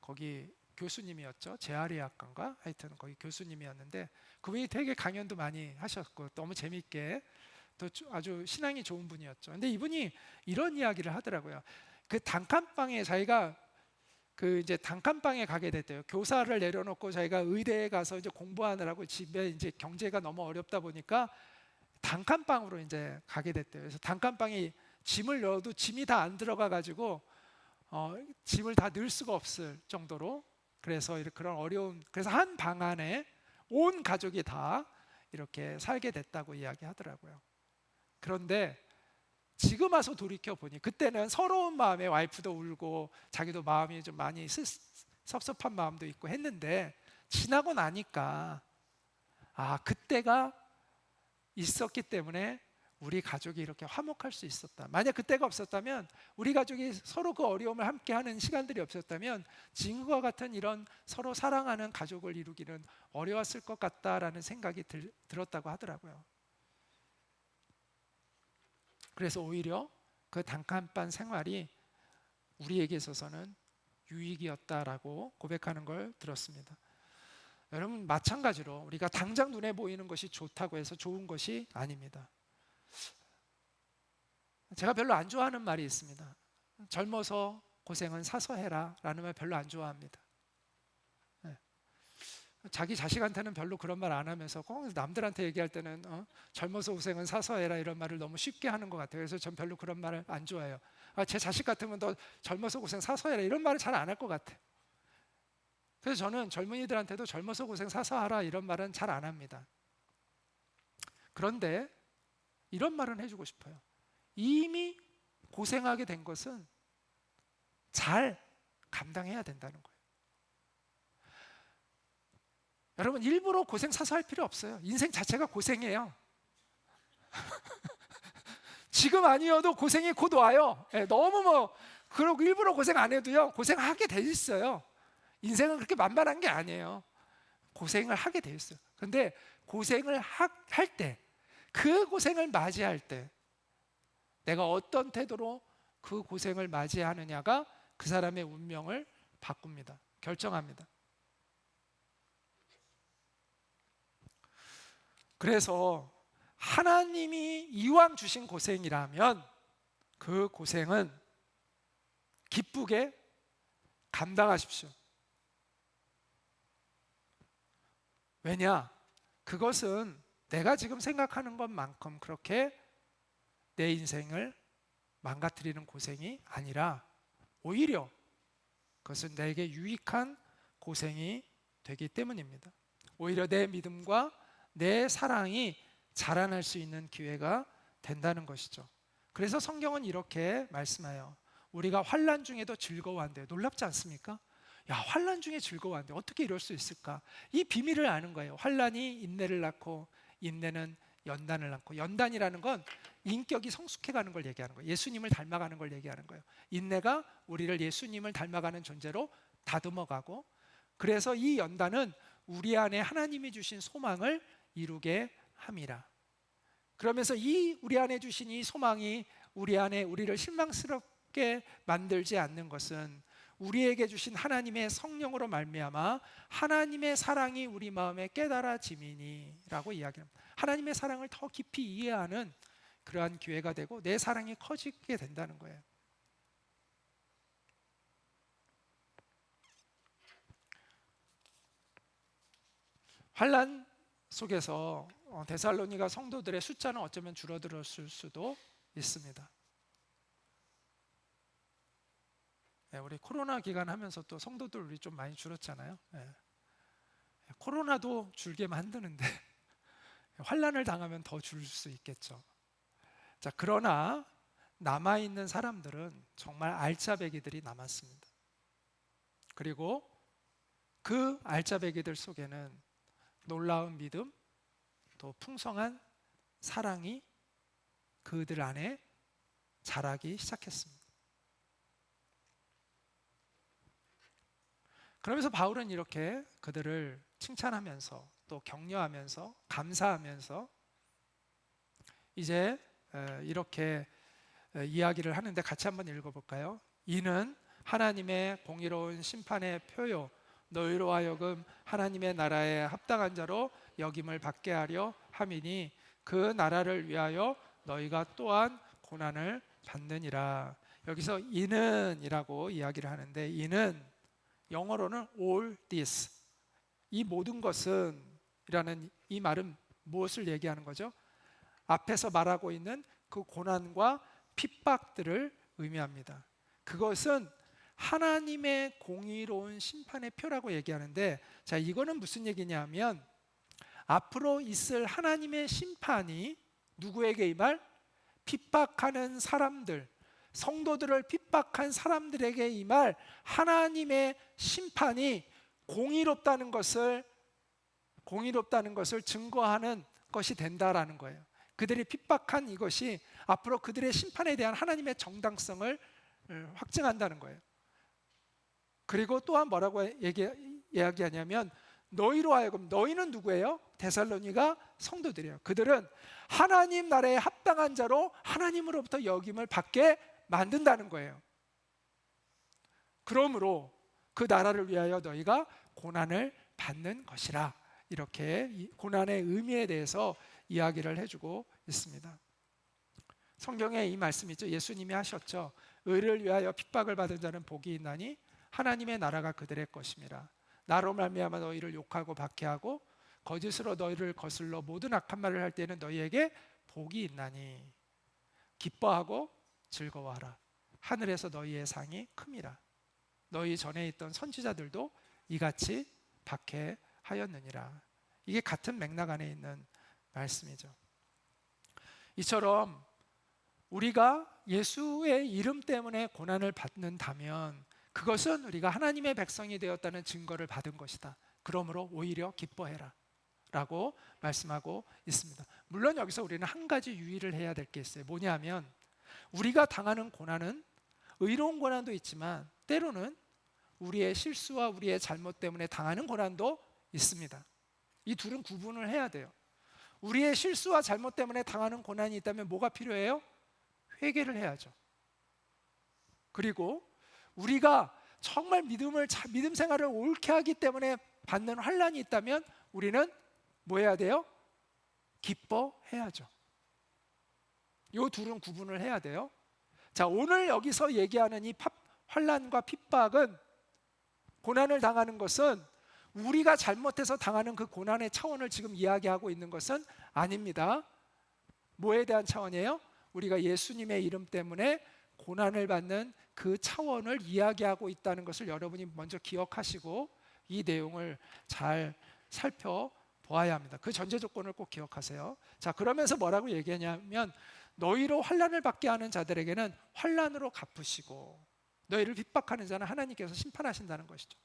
거기 교수님이었죠. 재활의학과인가? 하여튼 거기 교수님이었는데 그분이 되게 강연도 많이 하셨고 너무 재미있게 또 아주 신앙이 좋은 분이었죠. 근데 이분이 이런 이야기를 하더라고요. 그 단칸방에 자기가 그 이제 단칸방에 가게 됐대요. 교사를 내려놓고 자기가 의대에 가서 이제 공부하느라고 집에 이제 경제가 너무 어렵다 보니까 단칸방으로 이제 가게 됐대요. 그래서 단칸방에 짐을 넣어도 짐이 다 안 들어가 가지고 짐을 다 넣을 수가 없을 정도로, 그래서 그런 어려운, 그래서 한 방 안에 온 가족이 다 이렇게 살게 됐다고 이야기하더라고요. 그런데 지금 와서 돌이켜 보니 그때는 서러운 마음에 와이프도 울고 자기도 마음이 좀 많이 섭섭한 마음도 있고 했는데 지나고 나니까 그때가 있었기 때문에 우리 가족이 이렇게 화목할 수 있었다. 만약 그때가 없었다면, 우리 가족이 서로 그 어려움을 함께하는 시간들이 없었다면 지금과 같은 이런 서로 사랑하는 가족을 이루기는 어려웠을 것 같다라는 생각이 들었다고 하더라고요. 그래서 오히려 그 단칸방 생활이 우리에게 있어서는 유익이었다라고 고백하는 걸 들었습니다. 여러분, 마찬가지로 우리가 당장 눈에 보이는 것이 좋다고 해서 좋은 것이 아닙니다. 제가 별로 안 좋아하는 말이 있습니다. 젊어서 고생은 사서 해라 라는 말 별로 안 좋아합니다. 자기 자식한테는 별로 그런 말 안 하면서 꼭 남들한테 얘기할 때는 젊어서 고생은 사서 해라 이런 말을 너무 쉽게 하는 것 같아요. 그래서 전 별로 그런 말을 안 좋아해요. 제 자식 같으면 더 젊어서 고생 사서 해라 이런 말을 잘 안 할 것 같아요. 그래서 저는 젊은이들한테도 젊어서 고생 사서 하라 이런 말은 잘 안 합니다. 그런데 이런 말은 해주고 싶어요. 이미 고생하게 된 것은 잘 감당해야 된다는 거예요. 여러분, 일부러 고생 사서 할 필요 없어요. 인생 자체가 고생이에요. 지금 아니어도 고생이 곧 와요. 너무 그러고 일부러 고생 안 해도요, 고생하게 돼 있어요. 인생은 그렇게 만만한 게 아니에요. 고생을 하게 돼 있어요. 그런데 고생을 할 때, 그 고생을 맞이할 때 내가 어떤 태도로 그 고생을 맞이하느냐가 그 사람의 운명을 바꿉니다. 결정합니다. 그래서 하나님이 이왕 주신 고생이라면 그 고생은 기쁘게 감당하십시오. 왜냐? 그것은 내가 지금 생각하는 것만큼 그렇게 내 인생을 망가뜨리는 고생이 아니라 오히려 그것은 내게 유익한 고생이 되기 때문입니다. 오히려 내 믿음과 내 사랑이 자라날 수 있는 기회가 된다는 것이죠. 그래서 성경은 이렇게 말씀해요. 우리가 환난 중에도 즐거워한대요. 놀랍지 않습니까? 야, 환난 중에 즐거워한대. 어떻게 이럴 수 있을까? 이 비밀을 아는 거예요. 환난이 인내를 낳고 인내는 연단을 낳고, 연단이라는 건 인격이 성숙해가는 걸 얘기하는 거예요. 예수님을 닮아가는 걸 얘기하는 거예요. 인내가 우리를 예수님을 닮아가는 존재로 다듬어가고, 그래서 이 연단은 우리 안에 하나님이 주신 소망을 이루게 함이라. 그러면서 이 우리 안에 주신 이 소망이 우리 안에 우리를 실망스럽게 만들지 않는 것은 우리에게 주신 하나님의 성령으로 말미암아 하나님의 사랑이 우리 마음에 깨달아짐이니라고 이야기합니다. 하나님의 사랑을 더 깊이 이해하는 그러한 기회가 되고 내 사랑이 커지게 된다는 거예요. 환난 속에서 데살로니가 성도들의 숫자는 어쩌면 줄어들었을 수도 있습니다. 우리 코로나 기간 하면서 또 성도들 우리 좀 많이 줄었잖아요. 코로나도 줄게 만드는데 환난을 당하면 더 줄 수 있겠죠. 자, 그러나 남아있는 사람들은 정말 알짜배기들이 남았습니다. 그리고 그 알짜배기들 속에는 놀라운 믿음, 또 풍성한 사랑이 그들 안에 자라기 시작했습니다. 그러면서 바울은 이렇게 그들을 칭찬하면서 또 격려하면서 감사하면서 이제 이렇게 이야기를 하는데, 같이 한번 읽어볼까요? 이는 하나님의 공의로운 심판의 표요 너희로 하여금 하나님의 나라에 합당한 자로 여김을 받게 하려 함이니 그 나라를 위하여 너희가 또한 고난을 받느니라. 여기서 이는 이라고 이야기를 하는데, 이는 영어로는 all this, 이 모든 것은 이라는 이 말은 무엇을 얘기하는 거죠? 앞에서 말하고 있는 그 고난과 핍박들을 의미합니다. 그것은 하나님의 공의로운 심판의 표라고 얘기하는데, 자, 이거는 무슨 얘기냐면 앞으로 있을 하나님의 심판이 누구에게 임할? 핍박하는 사람들, 성도들을 핍박한 사람들에게 임할 하나님의 심판이 공의롭다는 것을 증거하는 것이 된다라는 거예요. 그들이 핍박한 이것이 앞으로 그들의 심판에 대한 하나님의 정당성을 확증한다는 거예요. 그리고 또한 뭐라고 이야기하냐면 너희로 하여금, 너희는 누구예요? 데살로니가 성도들이에요. 그들은 하나님 나라에 합당한 자로 하나님으로부터 여김을 받게 만든다는 거예요. 그러므로 그 나라를 위하여 너희가 고난을 받는 것이라, 이렇게 고난의 의미에 대해서 이야기를 해주고 있습니다. 성경에 이 말씀이 있죠. 예수님이 하셨죠. 의를 위하여 핍박을 받은 자는 복이 있나니 하나님의 나라가 그들의 것임이라. 나로 말미암아 너희를 욕하고 박해하고 거짓으로 너희를 거슬러 모든 악한 말을 할 때는 너희에게 복이 있나니 기뻐하고 즐거워하라. 하늘에서 너희의 상이 큼이라. 너희 전에 있던 선지자들도 이같이 박해하였느니라. 이게 같은 맥락 안에 있는 말씀이죠. 이처럼 우리가 예수의 이름 때문에 고난을 받는다면 그것은 우리가 하나님의 백성이 되었다는 증거를 받은 것이다. 그러므로 오히려 기뻐해라 라고 말씀하고 있습니다. 물론 여기서 우리는 한 가지 유의를 해야 될 게 있어요. 뭐냐면 우리가 당하는 고난은 의로운 고난도 있지만 때로는 우리의 실수와 우리의 잘못 때문에 당하는 고난도 있습니다. 이 둘은 구분을 해야 돼요. 우리의 실수와 잘못 때문에 당하는 고난이 있다면 뭐가 필요해요? 회개를 해야죠. 그리고 우리가 정말 믿음 생활을 옳게 하기 때문에 받는 환난이 있다면 우리는 뭐 해야 돼요? 기뻐해야죠. 이 둘은 구분을 해야 돼요. 자, 오늘 여기서 얘기하는 이 환난과 핍박은, 고난을 당하는 것은 우리가 잘못해서 당하는 그 고난의 차원을 지금 이야기하고 있는 것은 아닙니다. 뭐에 대한 차원이에요? 우리가 예수님의 이름 때문에 고난을 받는 그 차원을 이야기하고 있다는 것을 여러분이 먼저 기억하시고 이 내용을 잘 살펴보아야 합니다. 그 전제 조건을 꼭 기억하세요. 자, 그러면서 뭐라고 얘기하냐면 너희로 환난을 받게 하는 자들에게는 환난으로 갚으시고 너희를 핍박하는 자는 하나님께서 심판하신다는 것이죠.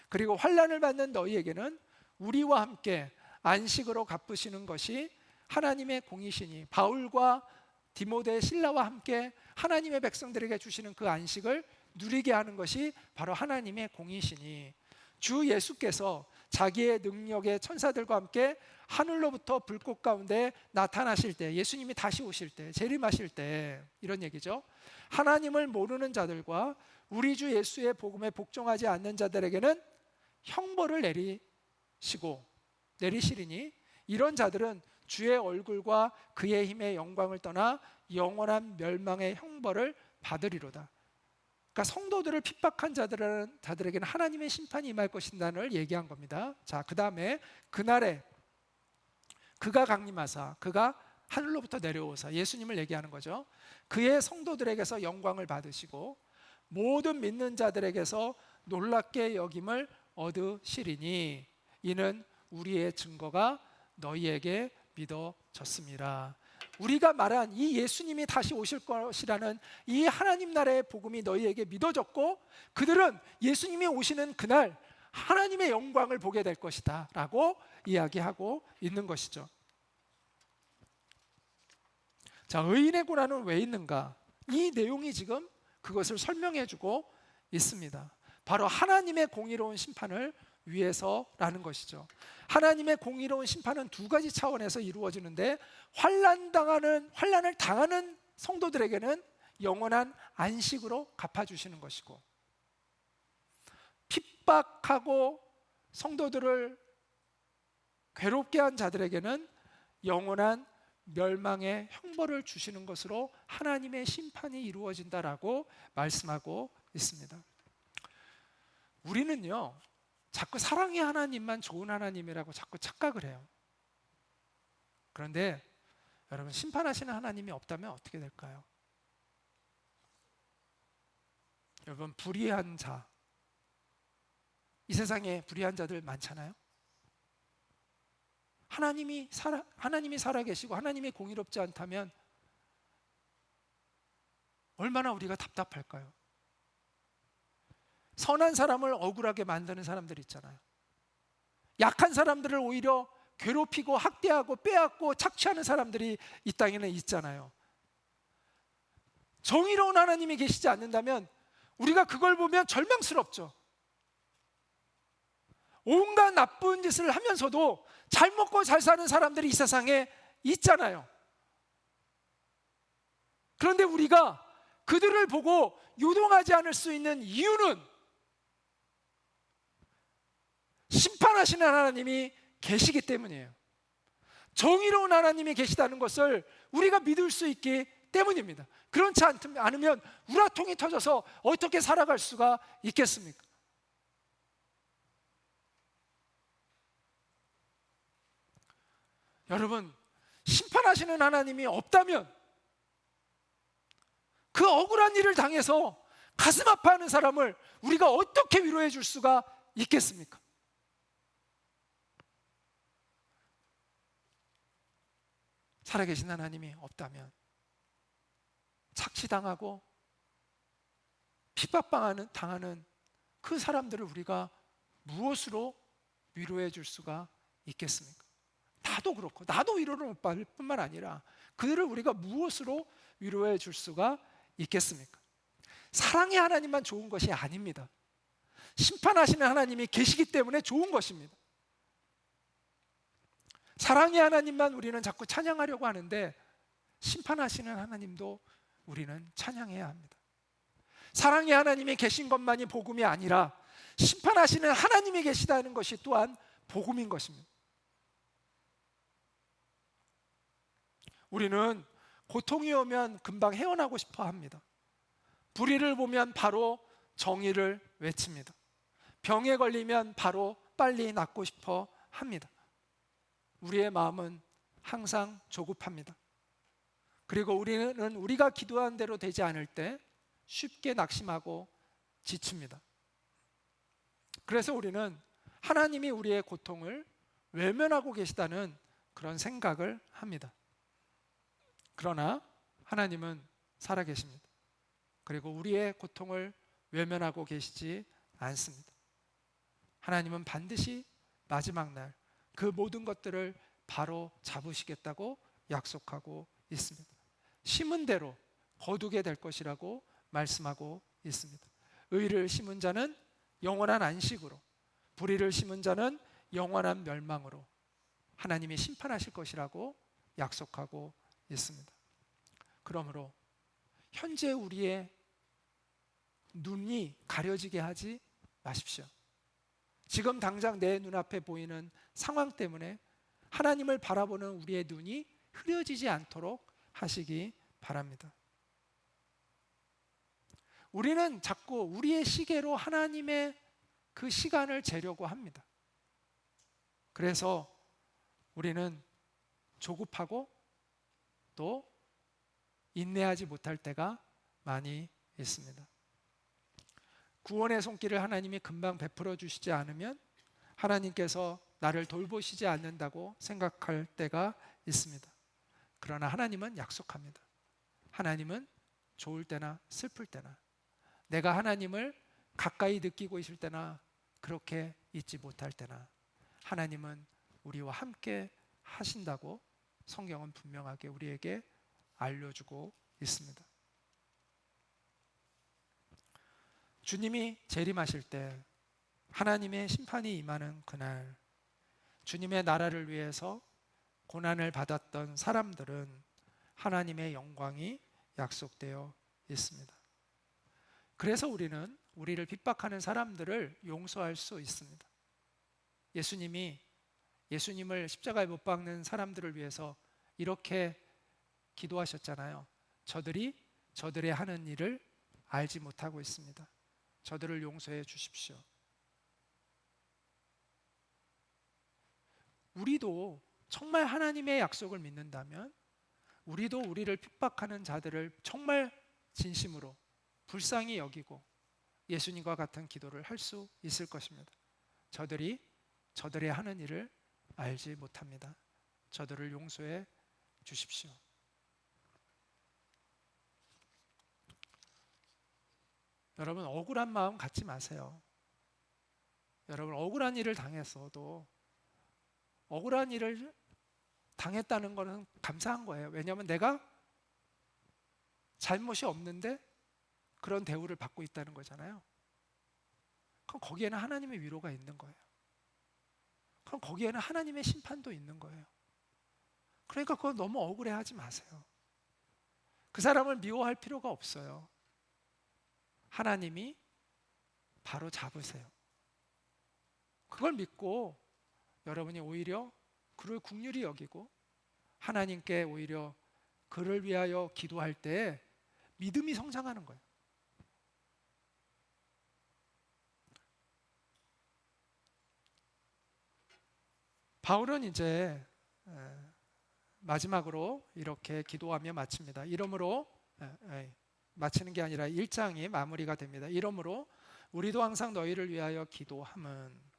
그리고 환난을 받는 너희에게는 우리와 함께 안식으로 갚으시는 것이 하나님의 공이시니, 바울과 디모데, 실라와 함께 하나님의 백성들에게 주시는 그 안식을 누리게 하는 것이 바로 하나님의 공이시니, 주 예수께서 자기의 능력의 천사들과 함께 하늘로부터 불꽃 가운데 나타나실 때, 예수님이 다시 오실 때, 재림하실 때, 이런 얘기죠. 하나님을 모르는 자들과 우리 주 예수의 복음에 복종하지 않는 자들에게는 형벌을 내리시리니 이런 자들은 주의 얼굴과 그의 힘의 영광을 떠나 영원한 멸망의 형벌을 받으리로다. 그러니까 성도들을 핍박한 자들에게는 하나님의 심판이 임할 것이라는 얘기한 겁니다. 자, 그 다음에 그날에 그가 강림하사, 그가 하늘로부터 내려오사, 예수님을 얘기하는 거죠. 그의 성도들에게서 영광을 받으시고 모든 믿는 자들에게서 놀랍게 여김을 얻으시리니, 이는 우리의 증거가 너희에게 믿어졌습니다. 우리가 말한 이 예수님이 다시 오실 것이라는 이 하나님 나라의 복음이 너희에게 믿어졌고, 그들은 예수님이 오시는 그날 하나님의 영광을 보게 될 것이다 라고 이야기하고 있는 것이죠. 자, 의인의 고난은 왜 있는가? 이 내용이 지금 그것을 설명해 주고 있습니다. 바로 하나님의 공의로운 심판을 위해서라는 것이죠. 하나님의 공의로운 심판은 두 가지 차원에서 이루어지는데, 환난을 당하는 성도들에게는 영원한 안식으로 갚아주시는 것이고, 핍박하고 성도들을 괴롭게 한 자들에게는 영원한 멸망의 형벌을 주시는 것으로 하나님의 심판이 이루어진다라고 말씀하고 있습니다. 우리는요, 자꾸 사랑의 하나님만 좋은 하나님이라고 자꾸 착각을 해요. 그런데 여러분, 심판하시는 하나님이 없다면 어떻게 될까요? 여러분, 불의한 자, 이 세상에 불의한 자들 많잖아요. 하나님이 살아계시고 하나님이 공의롭지 않다면 얼마나 우리가 답답할까요? 선한 사람을 억울하게 만드는 사람들 있잖아요. 약한 사람들을 오히려 괴롭히고 학대하고 빼앗고 착취하는 사람들이 이 땅에는 있잖아요. 정의로운 하나님이 계시지 않는다면 우리가 그걸 보면 절망스럽죠. 온갖 나쁜 짓을 하면서도 잘 먹고 잘 사는 사람들이 이 세상에 있잖아요. 그런데 우리가 그들을 보고 요동하지 않을 수 있는 이유는 심판하시는 하나님이 계시기 때문이에요. 정의로운 하나님이 계시다는 것을 우리가 믿을 수 있기 때문입니다. 그렇지 않으면 우라통이 터져서 어떻게 살아갈 수가 있겠습니까? 여러분, 심판하시는 하나님이 없다면 그 억울한 일을 당해서 가슴 아파하는 사람을 우리가 어떻게 위로해 줄 수가 있겠습니까? 살아계신 하나님이 없다면 착취당하고 핍박당하는 그 사람들을 우리가 무엇으로 위로해 줄 수가 있겠습니까? 나도 그렇고, 나도 위로를 못 받을 뿐만 아니라 그들을 우리가 무엇으로 위로해 줄 수가 있겠습니까? 사랑의 하나님만 좋은 것이 아닙니다. 심판하시는 하나님이 계시기 때문에 좋은 것입니다. 사랑의 하나님만 우리는 자꾸 찬양하려고 하는데, 심판하시는 하나님도 우리는 찬양해야 합니다. 사랑의 하나님이 계신 것만이 복음이 아니라 심판하시는 하나님이 계시다는 것이 또한 복음인 것입니다. 우리는 고통이 오면 금방 헤어나고 싶어 합니다. 불의를 보면 바로 정의를 외칩니다. 병에 걸리면 바로 빨리 낫고 싶어 합니다. 우리의 마음은 항상 조급합니다. 그리고 우리는 우리가 기도한 대로 되지 않을 때 쉽게 낙심하고 지칩니다. 그래서 우리는 하나님이 우리의 고통을 외면하고 계시다는 그런 생각을 합니다. 그러나 하나님은 살아계십니다. 그리고 우리의 고통을 외면하고 계시지 않습니다. 하나님은 반드시 마지막 날 그 모든 것들을 바로 잡으시겠다고 약속하고 있습니다. 심은 대로 거두게 될 것이라고 말씀하고 있습니다. 의를 심은 자는 영원한 안식으로, 불의를 심은 자는 영원한 멸망으로 하나님이 심판하실 것이라고 약속하고 있습니다. 그러므로 현재 우리의 눈이 가려지게 하지 마십시오. 지금 당장 내 눈앞에 보이는 상황 때문에 하나님을 바라보는 우리의 눈이 흐려지지 않도록 하시기 바랍니다. 우리는 자꾸 우리의 시계로 하나님의 그 시간을 재려고 합니다. 그래서 우리는 조급하고 또 인내하지 못할 때가 많이 있습니다. 구원의 손길을 하나님이 금방 베풀어 주시지 않으면 하나님께서 나를 돌보시지 않는다고 생각할 때가 있습니다. 그러나 하나님은 약속합니다. 하나님은 좋을 때나 슬플 때나, 내가 하나님을 가까이 느끼고 있을 때나 그렇게 있지 못할 때나 하나님은 우리와 함께 하신다고 성경은 분명하게 우리에게 알려주고 있습니다. 주님이 재림하실 때, 하나님의 심판이 임하는 그날, 주님의 나라를 위해서 고난을 받았던 사람들은 하나님의 영광이 약속되어 있습니다. 그래서 우리는 우리를 핍박하는 사람들을 용서할 수 있습니다. 예수님을 십자가에 못 박는 사람들을 위해서 이렇게 기도하셨잖아요. 저들의 하는 일을 알지 못하고 있습니다. 저들을 용서해 주십시오. 우리도 정말 하나님의 약속을 믿는다면 우리도 우리를 핍박하는 자들을 정말 진심으로 불쌍히 여기고 예수님과 같은 기도를 할 수 있을 것입니다. 저들의 하는 일을 알지 못합니다. 저들을 용서해 주십시오. 여러분, 억울한 마음 갖지 마세요. 여러분, 억울한 일을 당했어도 억울한 일을 당했다는 것은 감사한 거예요. 왜냐하면 내가 잘못이 없는데 그런 대우를 받고 있다는 거잖아요. 그럼 거기에는 하나님의 위로가 있는 거예요. 그럼 거기에는 하나님의 심판도 있는 거예요. 그러니까 그건 너무 억울해하지 마세요. 그 사람을 미워할 필요가 없어요. 하나님이 바로 잡으세요. 그걸 믿고 여러분이 오히려 그를 긍휼히 여기고 하나님께 오히려 그를 위하여 기도할 때 믿음이 성장하는 거예요. 바울은 이제 마지막으로 이렇게 기도하며 마칩니다. 이러므로 마치는 게 아니라 1장이 마무리가 됩니다. 이러므로 우리도 항상 너희를 위하여 기도함은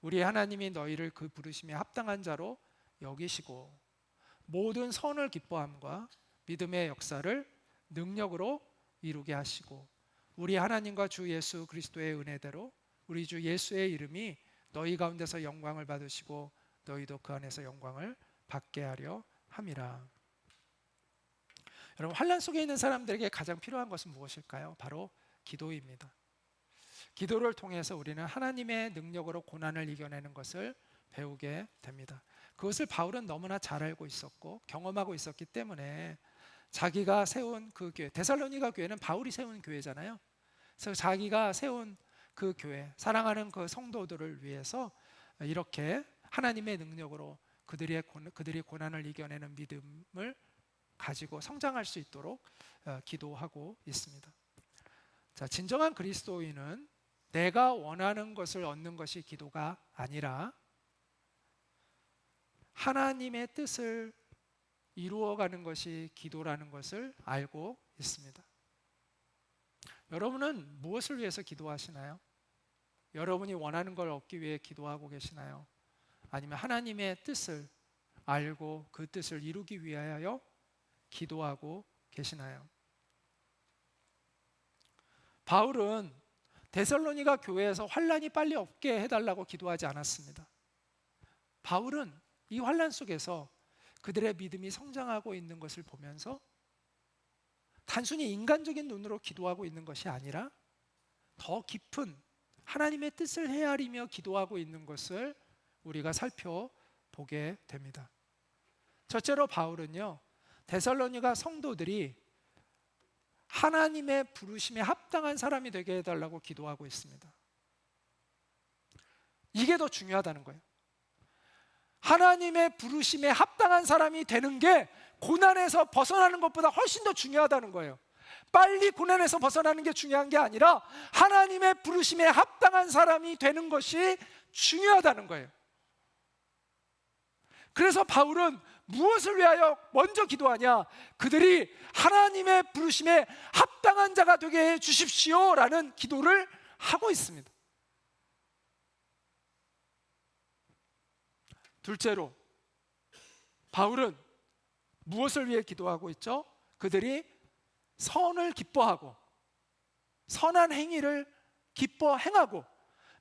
우리 하나님이 너희를 그 부르심에 합당한 자로 여기시고 모든 선을 기뻐함과 믿음의 역사를 능력으로 이루게 하시고 우리 하나님과 주 예수 그리스도의 은혜대로 우리 주 예수의 이름이 너희 가운데서 영광을 받으시고 너희도 그 안에서 영광을 받게 하려 함이라. 여러분, 환난 속에 있는 사람들에게 가장 필요한 것은 무엇일까요? 바로 기도입니다. 기도를 통해서 우리는 하나님의 능력으로 고난을 이겨내는 것을 배우게 됩니다. 그것을 바울은 너무나 잘 알고 있었고 경험하고 있었기 때문에 자기가 세운 그 교회, 데살로니가 교회는 바울이 세운 교회잖아요. 그래서 자기가 세운 그 교회, 사랑하는 그 성도들을 위해서 이렇게 하나님의 능력으로 그들이 고난을 이겨내는 믿음을 가지고 성장할 수 있도록 기도하고 있습니다. 자, 진정한 그리스도인은 내가 원하는 것을 얻는 것이 기도가 아니라 하나님의 뜻을 이루어가는 것이 기도라는 것을 알고 있습니다. 여러분은 무엇을 위해서 기도하시나요? 여러분이 원하는 걸 얻기 위해 기도하고 계시나요? 아니면 하나님의 뜻을 알고 그 뜻을 이루기 위하여 기도하고 계시나요? 바울은 데살로니가 교회에서 환난이 빨리 없게 해달라고 기도하지 않았습니다. 바울은 이 환난 속에서 그들의 믿음이 성장하고 있는 것을 보면서 단순히 인간적인 눈으로 기도하고 있는 것이 아니라 더 깊은 하나님의 뜻을 헤아리며 기도하고 있는 것을 우리가 살펴보게 됩니다. 첫째로 바울은요, 데살로니가 성도들이 하나님의 부르심에 합당한 사람이 되게 해달라고 기도하고 있습니다. 이게 더 중요하다는 거예요. 하나님의 부르심에 합당한 사람이 되는 게 고난에서 벗어나는 것보다 훨씬 더 중요하다는 거예요. 빨리 고난에서 벗어나는 게 중요한 게 아니라 하나님의 부르심에 합당한 사람이 되는 것이 중요하다는 거예요. 그래서 바울은 무엇을 위하여 먼저 기도하냐? 그들이 하나님의 부르심에 합당한 자가 되게 해 주십시오라는 기도를 하고 있습니다. 둘째로 바울은 무엇을 위해 기도하고 있죠? 그들이 선을 기뻐하고 선한 행위를 기뻐 행하고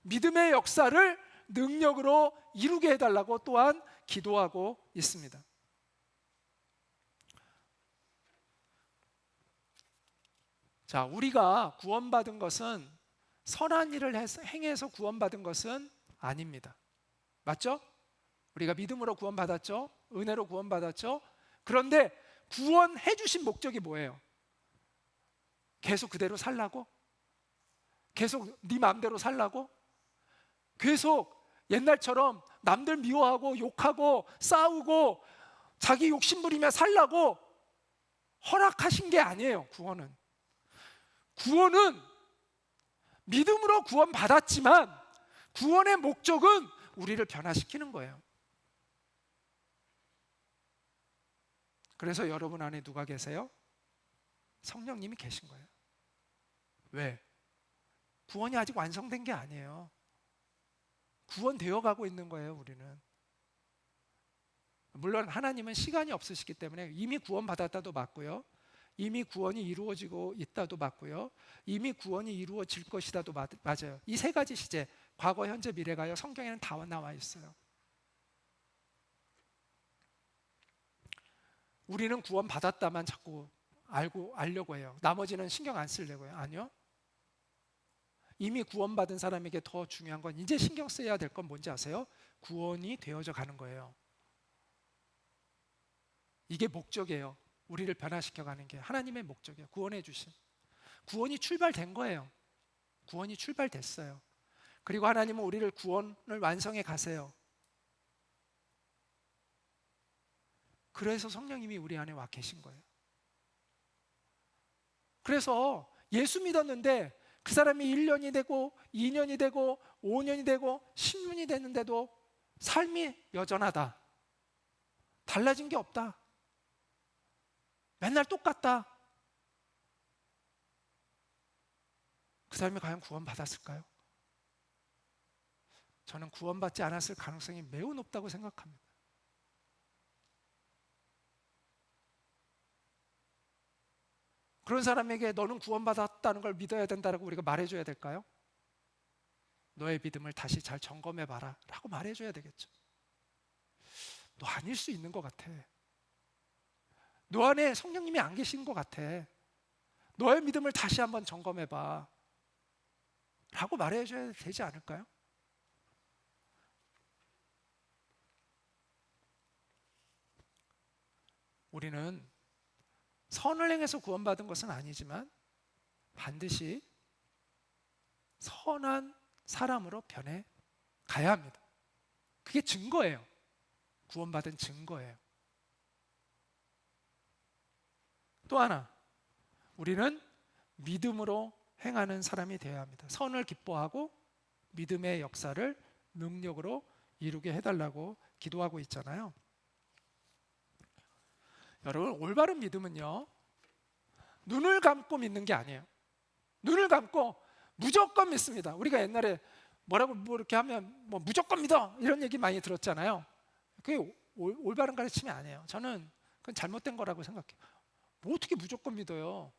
믿음의 역사를 능력으로 이루게 해달라고 또한 기도하고 있습니다. 자, 우리가 구원받은 것은 선한 일을 행해서 구원받은 것은 아닙니다. 맞죠? 우리가 믿음으로 구원받았죠? 은혜로 구원받았죠? 그런데 구원해 주신 목적이 뭐예요? 계속 그대로 살라고? 계속 네 마음대로 살라고? 계속 옛날처럼 남들 미워하고 욕하고 싸우고 자기 욕심 부리며 살라고 허락하신 게 아니에요. 구원은 믿음으로 구원받았지만 구원의 목적은 우리를 변화시키는 거예요. 그래서 여러분 안에 누가 계세요? 성령님이 계신 거예요. 왜? 구원이 아직 완성된 게 아니에요. 구원되어 가고 있는 거예요. 우리는 물론 하나님은 시간이 없으시기 때문에 이미 구원받았다도 맞고요, 이미 구원이 이루어지고 있다도 맞고요, 이미 구원이 이루어질 것이다도 맞아요. 이 세 가지 시제, 과거, 현재, 미래가요, 성경에는 다 나와 있어요. 우리는 구원받았다만 자꾸 알려고 해요. 나머지는 신경 안 쓰려고요. 아니요. 이미 구원받은 사람에게 더 중요한 건, 이제 신경 써야 될 건 뭔지 아세요? 구원이 되어져 가는 거예요. 이게 목적이에요. 우리를 변화시켜 가는 게 하나님의 목적이에요. 구원해 주신, 구원이 출발된 거예요. 구원이 출발됐어요. 그리고 하나님은 우리를 구원을 완성해 가세요. 그래서 성령님이 우리 안에 와 계신 거예요. 그래서 예수 믿었는데 그 사람이 1년이 되고 2년이 되고 5년이 되고 10년이 됐는데도 삶이 여전하다, 달라진 게 없다, 맨날 똑같다, 그 사람이 과연 구원받았을까요? 저는 구원받지 않았을 가능성이 매우 높다고 생각합니다. 그런 사람에게 너는 구원받았다는 걸 믿어야 된다고 우리가 말해줘야 될까요? 너의 믿음을 다시 잘 점검해봐라 라고 말해줘야 되겠죠. 너 아닐 수 있는 것 같아. 너 안에 성령님이 안 계신 것 같아. 너의 믿음을 다시 한번 점검해봐 라고 말해줘야 되지 않을까요? 우리는 선을 행해서 구원받은 것은 아니지만 반드시 선한 사람으로 변해 가야 합니다. 그게 증거예요. 구원받은 증거예요. 또 하나, 우리는 믿음으로 행하는 사람이 되어야 합니다. 선을 기뻐하고 믿음의 역사를 능력으로 이루게 해달라고 기도하고 있잖아요. 여러분, 올바른 믿음은요, 눈을 감고 믿는 게 아니에요. 눈을 감고 무조건 믿습니다. 우리가 옛날에 뭐라고 이렇게 하면 무조건 믿어 이런 얘기 많이 들었잖아요. 그게 올바른 가르침이 아니에요. 저는 그건 잘못된 거라고 생각해요. 뭐 어떻게 무조건 믿어요?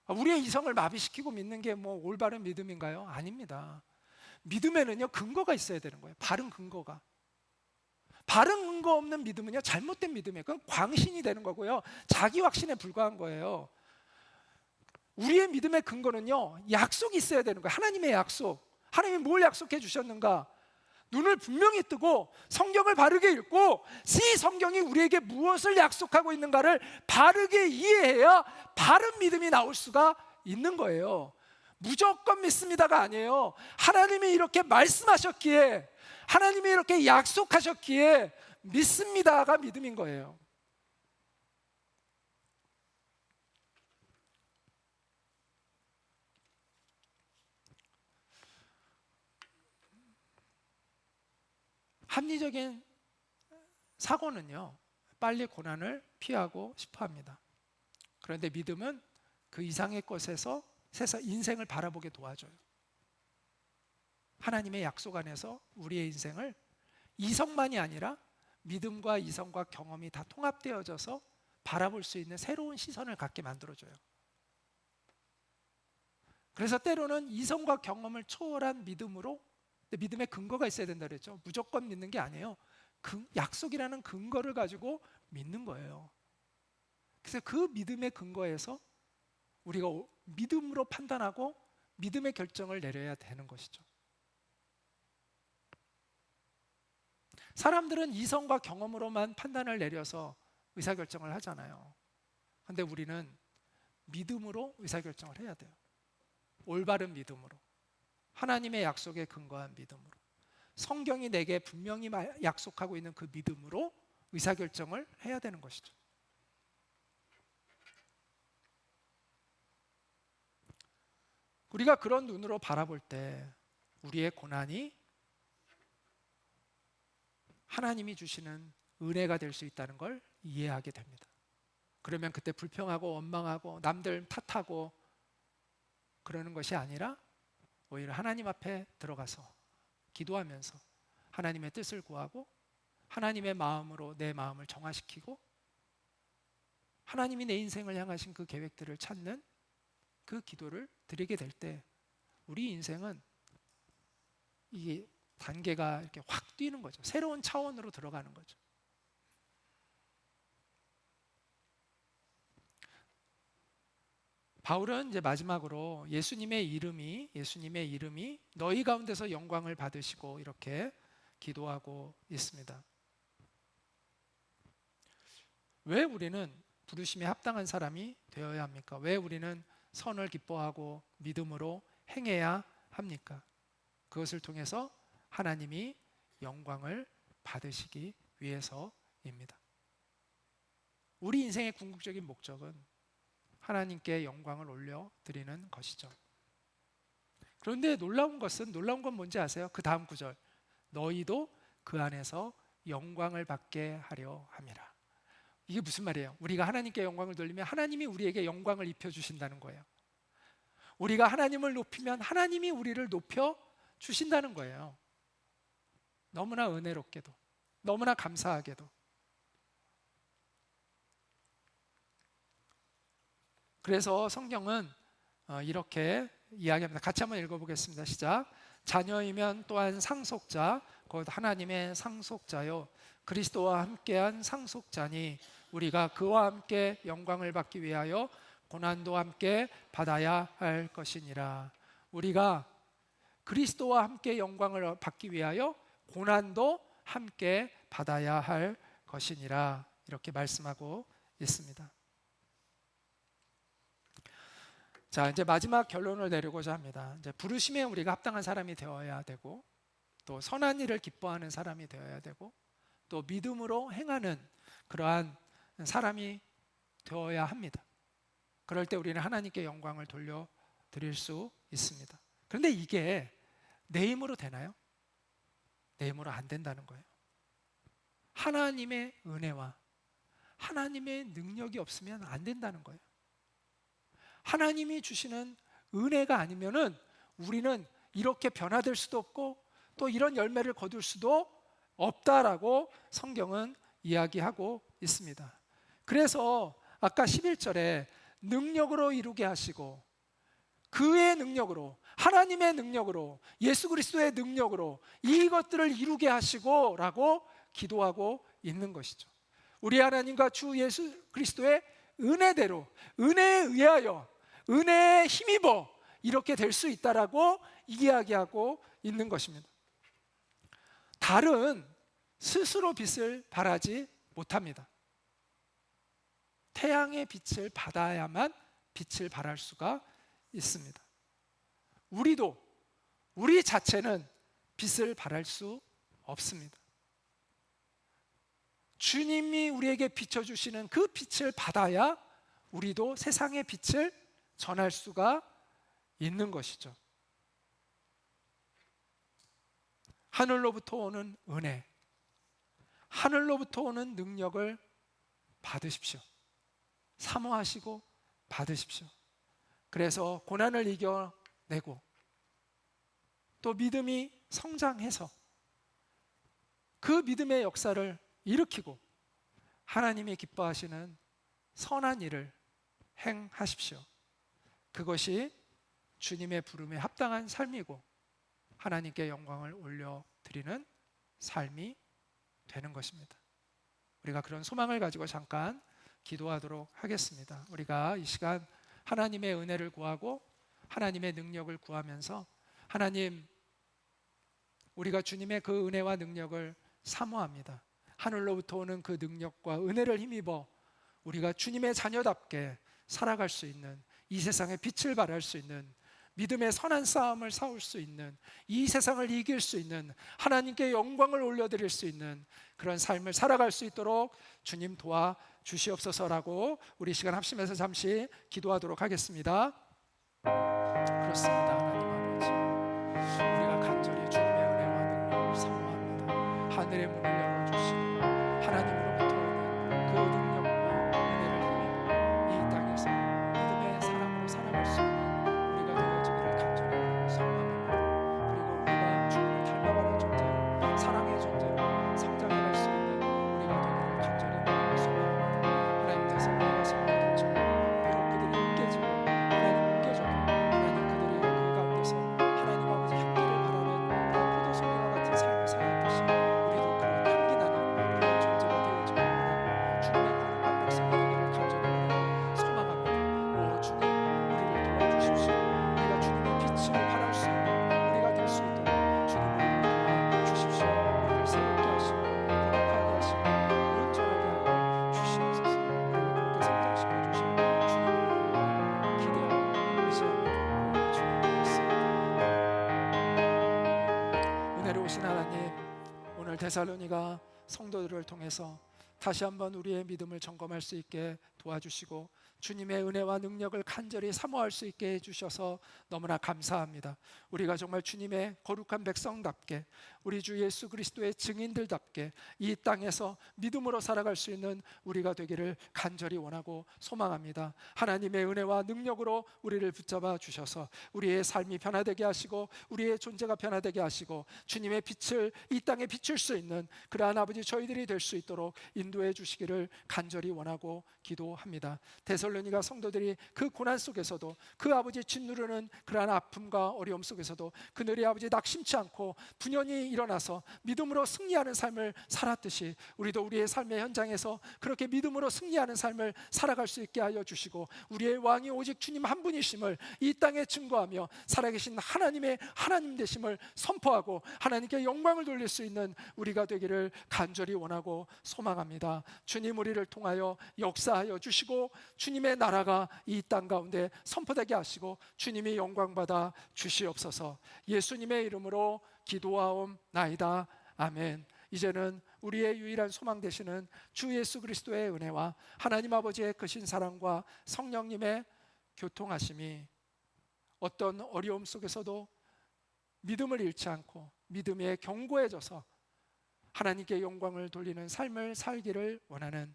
우리의 이성을 마비시키고 믿는 게 올바른 믿음인가요? 아닙니다. 믿음에는요, 근거가 있어야 되는 거예요. 바른 근거가. 바른 근거 없는 믿음은요, 잘못된 믿음이에요. 그건 광신이 되는 거고요, 자기 확신에 불과한 거예요. 우리의 믿음의 근거는요, 약속이 있어야 되는 거예요. 하나님의 약속. 하나님이 뭘 약속해 주셨는가? 눈을 분명히 뜨고 성경을 바르게 읽고 이 성경이 우리에게 무엇을 약속하고 있는가를 바르게 이해해야 바른 믿음이 나올 수가 있는 거예요. 무조건 믿습니다가 아니에요. 하나님이 이렇게 말씀하셨기에, 하나님이 이렇게 약속하셨기에 믿습니다가 믿음인 거예요. 합리적인 사고는요, 빨리 고난을 피하고 싶어 합니다. 그런데 믿음은 그 이상의 것에서 인생을 바라보게 도와줘요. 하나님의 약속 안에서 우리의 인생을 이성만이 아니라 믿음과 이성과 경험이 다 통합되어져서 바라볼 수 있는 새로운 시선을 갖게 만들어줘요. 그래서 때로는 이성과 경험을 초월한 믿음으로, 믿음의 근거가 있어야 된다 그랬죠. 무조건 믿는 게 아니에요. 약속이라는 근거를 가지고 믿는 거예요. 그래서 그 믿음의 근거에서 우리가 믿음으로 판단하고 믿음의 결정을 내려야 되는 것이죠. 사람들은 이성과 경험으로만 판단을 내려서 의사결정을 하잖아요. 그런데 우리는 믿음으로 의사결정을 해야 돼요. 올바른 믿음으로, 하나님의 약속에 근거한 믿음으로, 성경이 내게 분명히 약속하고 있는 그 믿음으로 의사결정을 해야 되는 것이죠. 우리가 그런 눈으로 바라볼 때 우리의 고난이 하나님이 주시는 은혜가 될 수 있다는 걸 이해하게 됩니다. 그러면 그때 불평하고 원망하고 남들 탓하고 그러는 것이 아니라 오히려 하나님 앞에 들어가서 기도하면서 하나님의 뜻을 구하고 하나님의 마음으로 내 마음을 정화시키고 하나님이 내 인생을 향하신 그 계획들을 찾는 그 기도를 드리게 될 때 우리 인생은 이게 단계가 이렇게 확 뛰는 거죠. 새로운 차원으로 들어가는 거죠. 바울은 이제 마지막으로 예수님의 이름이 너희 가운데서 영광을 받으시고 이렇게 기도하고 있습니다. 왜 우리는 부르심에 합당한 사람이 되어야 합니까? 왜 우리는 선을 기뻐하고 믿음으로 행해야 합니까? 그것을 통해서 하나님이 영광을 받으시기 위해서입니다. 우리 인생의 궁극적인 목적은 하나님께 영광을 올려드리는 것이죠. 그런데 놀라운 건 뭔지 아세요? 그 다음 구절, 너희도 그 안에서 영광을 받게 하려 함이라. 이게 무슨 말이에요? 우리가 하나님께 영광을 돌리면 하나님이 우리에게 영광을 입혀주신다는 거예요. 우리가 하나님을 높이면 하나님이 우리를 높여주신다는 거예요. 너무나 은혜롭게도, 너무나 감사하게도. 그래서 성경은 이렇게 이야기합니다. 같이 한번 읽어보겠습니다. 시작. 자녀이면 또한 상속자, 곧 하나님의 상속자요 그리스도와 함께한 상속자니 우리가 그와 함께 영광을 받기 위하여 고난도 함께 받아야 할 것이니라. 우리가 그리스도와 함께 영광을 받기 위하여 고난도 함께 받아야 할 것이니라. 이렇게 말씀하고 있습니다. 자, 이제 마지막 결론을 내리고자 합니다. 이제 부르심에 우리가 합당한 사람이 되어야 되고, 또 선한 일을 기뻐하는 사람이 되어야 되고, 또 믿음으로 행하는 그러한 사람이 되어야 합니다. 그럴 때 우리는 하나님께 영광을 돌려드릴 수 있습니다. 그런데 이게 내 힘으로 되나요? 내 힘으로 안 된다는 거예요. 하나님의 은혜와 하나님의 능력이 없으면 안 된다는 거예요. 하나님이 주시는 은혜가 아니면은 우리는 이렇게 변화될 수도 없고 또 이런 열매를 거둘 수도 없다라고 성경은 이야기하고 있습니다. 그래서 아까 11절에 능력으로 이루게 하시고 그의 능력으로, 하나님의 능력으로, 예수 그리스도의 능력으로 이것들을 이루게 하시고 라고 기도하고 있는 것이죠. 우리 하나님과 주 예수 그리스도의 은혜대로, 은혜에 의하여, 은혜에 힘입어 이렇게 될 수 있다라고 이야기하고 있는 것입니다. 달은 스스로 빛을 발하지 못합니다. 태양의 빛을 받아야만 빛을 발할 수가 있습니다. 우리도 우리 자체는 빛을 발할 수 없습니다. 주님이 우리에게 비춰주시는 그 빛을 받아야 우리도 세상의 빛을 전할 수가 있는 것이죠. 하늘로부터 오는 은혜, 하늘로부터 오는 능력을 받으십시오. 사모하시고 받으십시오. 그래서 고난을 이겨내고 또 믿음이 성장해서 그 믿음의 역사를 일으키고 하나님이 기뻐하시는 선한 일을 행하십시오. 그것이 주님의 부름에 합당한 삶이고 하나님께 영광을 올려드리는 삶이 되는 것입니다. 우리가 그런 소망을 가지고 잠깐 기도하도록 하겠습니다. 우리가 이 시간 하나님의 은혜를 구하고 하나님의 능력을 구하면서 하나님, 우리가 주님의 그 은혜와 능력을 사모합니다. 하늘로부터 오는 그 능력과 은혜를 힘입어 우리가 주님의 자녀답게 살아갈 수 있는, 이 세상에 빛을 발할 수 있는, 믿음의 선한 싸움을 싸울 수 있는, 이 세상을 이길 수 있는, 하나님께 영광을 올려드릴 수 있는 그런 삶을 살아갈 수 있도록 주님 도와주시옵소서라고 우리 시간 합심해서 잠시 기도하도록 하겠습니다. 그렇습니다. 하나님 아버지, 우리가 간절히 주님의 은혜와 능력을 사모합니다. 하늘의 문을 열어주시고 하나님으로부터 오는 그 능력과 은혜를 힘입어 이 땅에서 믿음의 사람으로 살아갈 수 있는 우리가 되어지기를 간절히 원하고 사모합니다. 그리고 우리가 주님을 닮아가는 존재로, 사랑의 존재로 성장해갈 수 있는 우리가 되기를 간절히 원하고 소망합니다. 하나님, 데살로니가 성도들처럼 비록 그들이 으깨지고 하나님 옮겨져도 하나님 그들이 그 가운데서 하나님 아버지 향기를 바라는 그런 포도송이와 같은 삶을 살았듯이 우리도 그런 향기 나는 그런 존재가 되어지길 원하고 주님의 거룩한 백성이 되기를 간절히 원하고 소망합니다. 오 주님, 우리를 도와주십시오. 우리가 주님의 빛을 발할 수 있는 우리가 될 수 있도록 주님 우리를 도와주십시오. 우리를 새롭게 하시고 거룩하게 하시고 온전하게 하여 주시옵소서. 우리를 그렇게 성장시켜 주실 주님을 기대하고 의지합니다. 주님 믿습니다. 은혜로우신 하나님, 오늘 데살로니가 성도들을 통해서 다시 한번 우리의 믿음을 점검할 수 있게 도와주시고 주님의 은혜와 능력을 간절히 사모할 수 있게 해주셔서 너무나 감사합니다. 우리가 정말 주님의 거룩한 백성답게, 우리 주 예수 그리스도의 증인들답게 이 땅에서 믿음으로 살아갈 수 있는 우리가 되기를 간절히 원하고 소망합니다. 하나님의 은혜와 능력으로 우리를 붙잡아 주셔서 우리의 삶이 변화되게 하시고 우리의 존재가 변화되게 하시고 주님의 빛을 이 땅에 비출 수 있는 그러한 아버지 저희들이 될 수 있도록 인도해 주시기를 간절히 원하고 기도합니다. 데살로니가 성도들이 그 고난 속에서도, 그 아버지 짓누르는 그러한 아픔과 어려움 속에서도 그들이 아버지 낙심치 않고 분연히 일어나서 믿음으로 승리하는 삶을 살았듯이 우리도 우리의 삶의 현장에서 그렇게 믿음으로 승리하는 삶을 살아갈 수 있게 하여 주시고 우리의 왕이 오직 주님 한 분이심을 이 땅에 증거하며 살아계신 하나님의 하나님 되심을 선포하고 하나님께 영광을 돌릴 수 있는 우리가 되기를 간절히 원하고 소망합니다. 주님, 우리를 통하여 역사하여 주시고 주님의 나라가 이 땅 가운데 선포되게 하시고 주님이 영광받아 주시옵소서. 예수님의 이름으로 기도하옵나이다. 아멘. 이제는 우리의 유일한 소망 되시는 주 예수 그리스도의 은혜와 하나님 아버지의 크신 사랑과 성령님의 교통하심이 어떤 어려움 속에서도 믿음을 잃지 않고 믿음에 견고해져서 하나님께 영광을 돌리는 삶을 살기를 원하는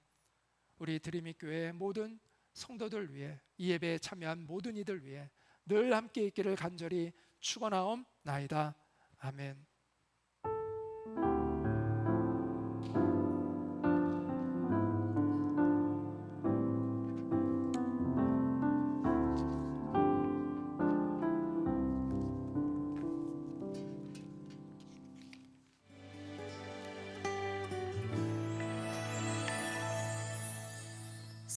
우리 드림이 교회의 모든 성도들 위해, 이 예배에 참여한 모든 이들 위해 늘 함께 있기를 간절히 축원하옵나이다. 아멘.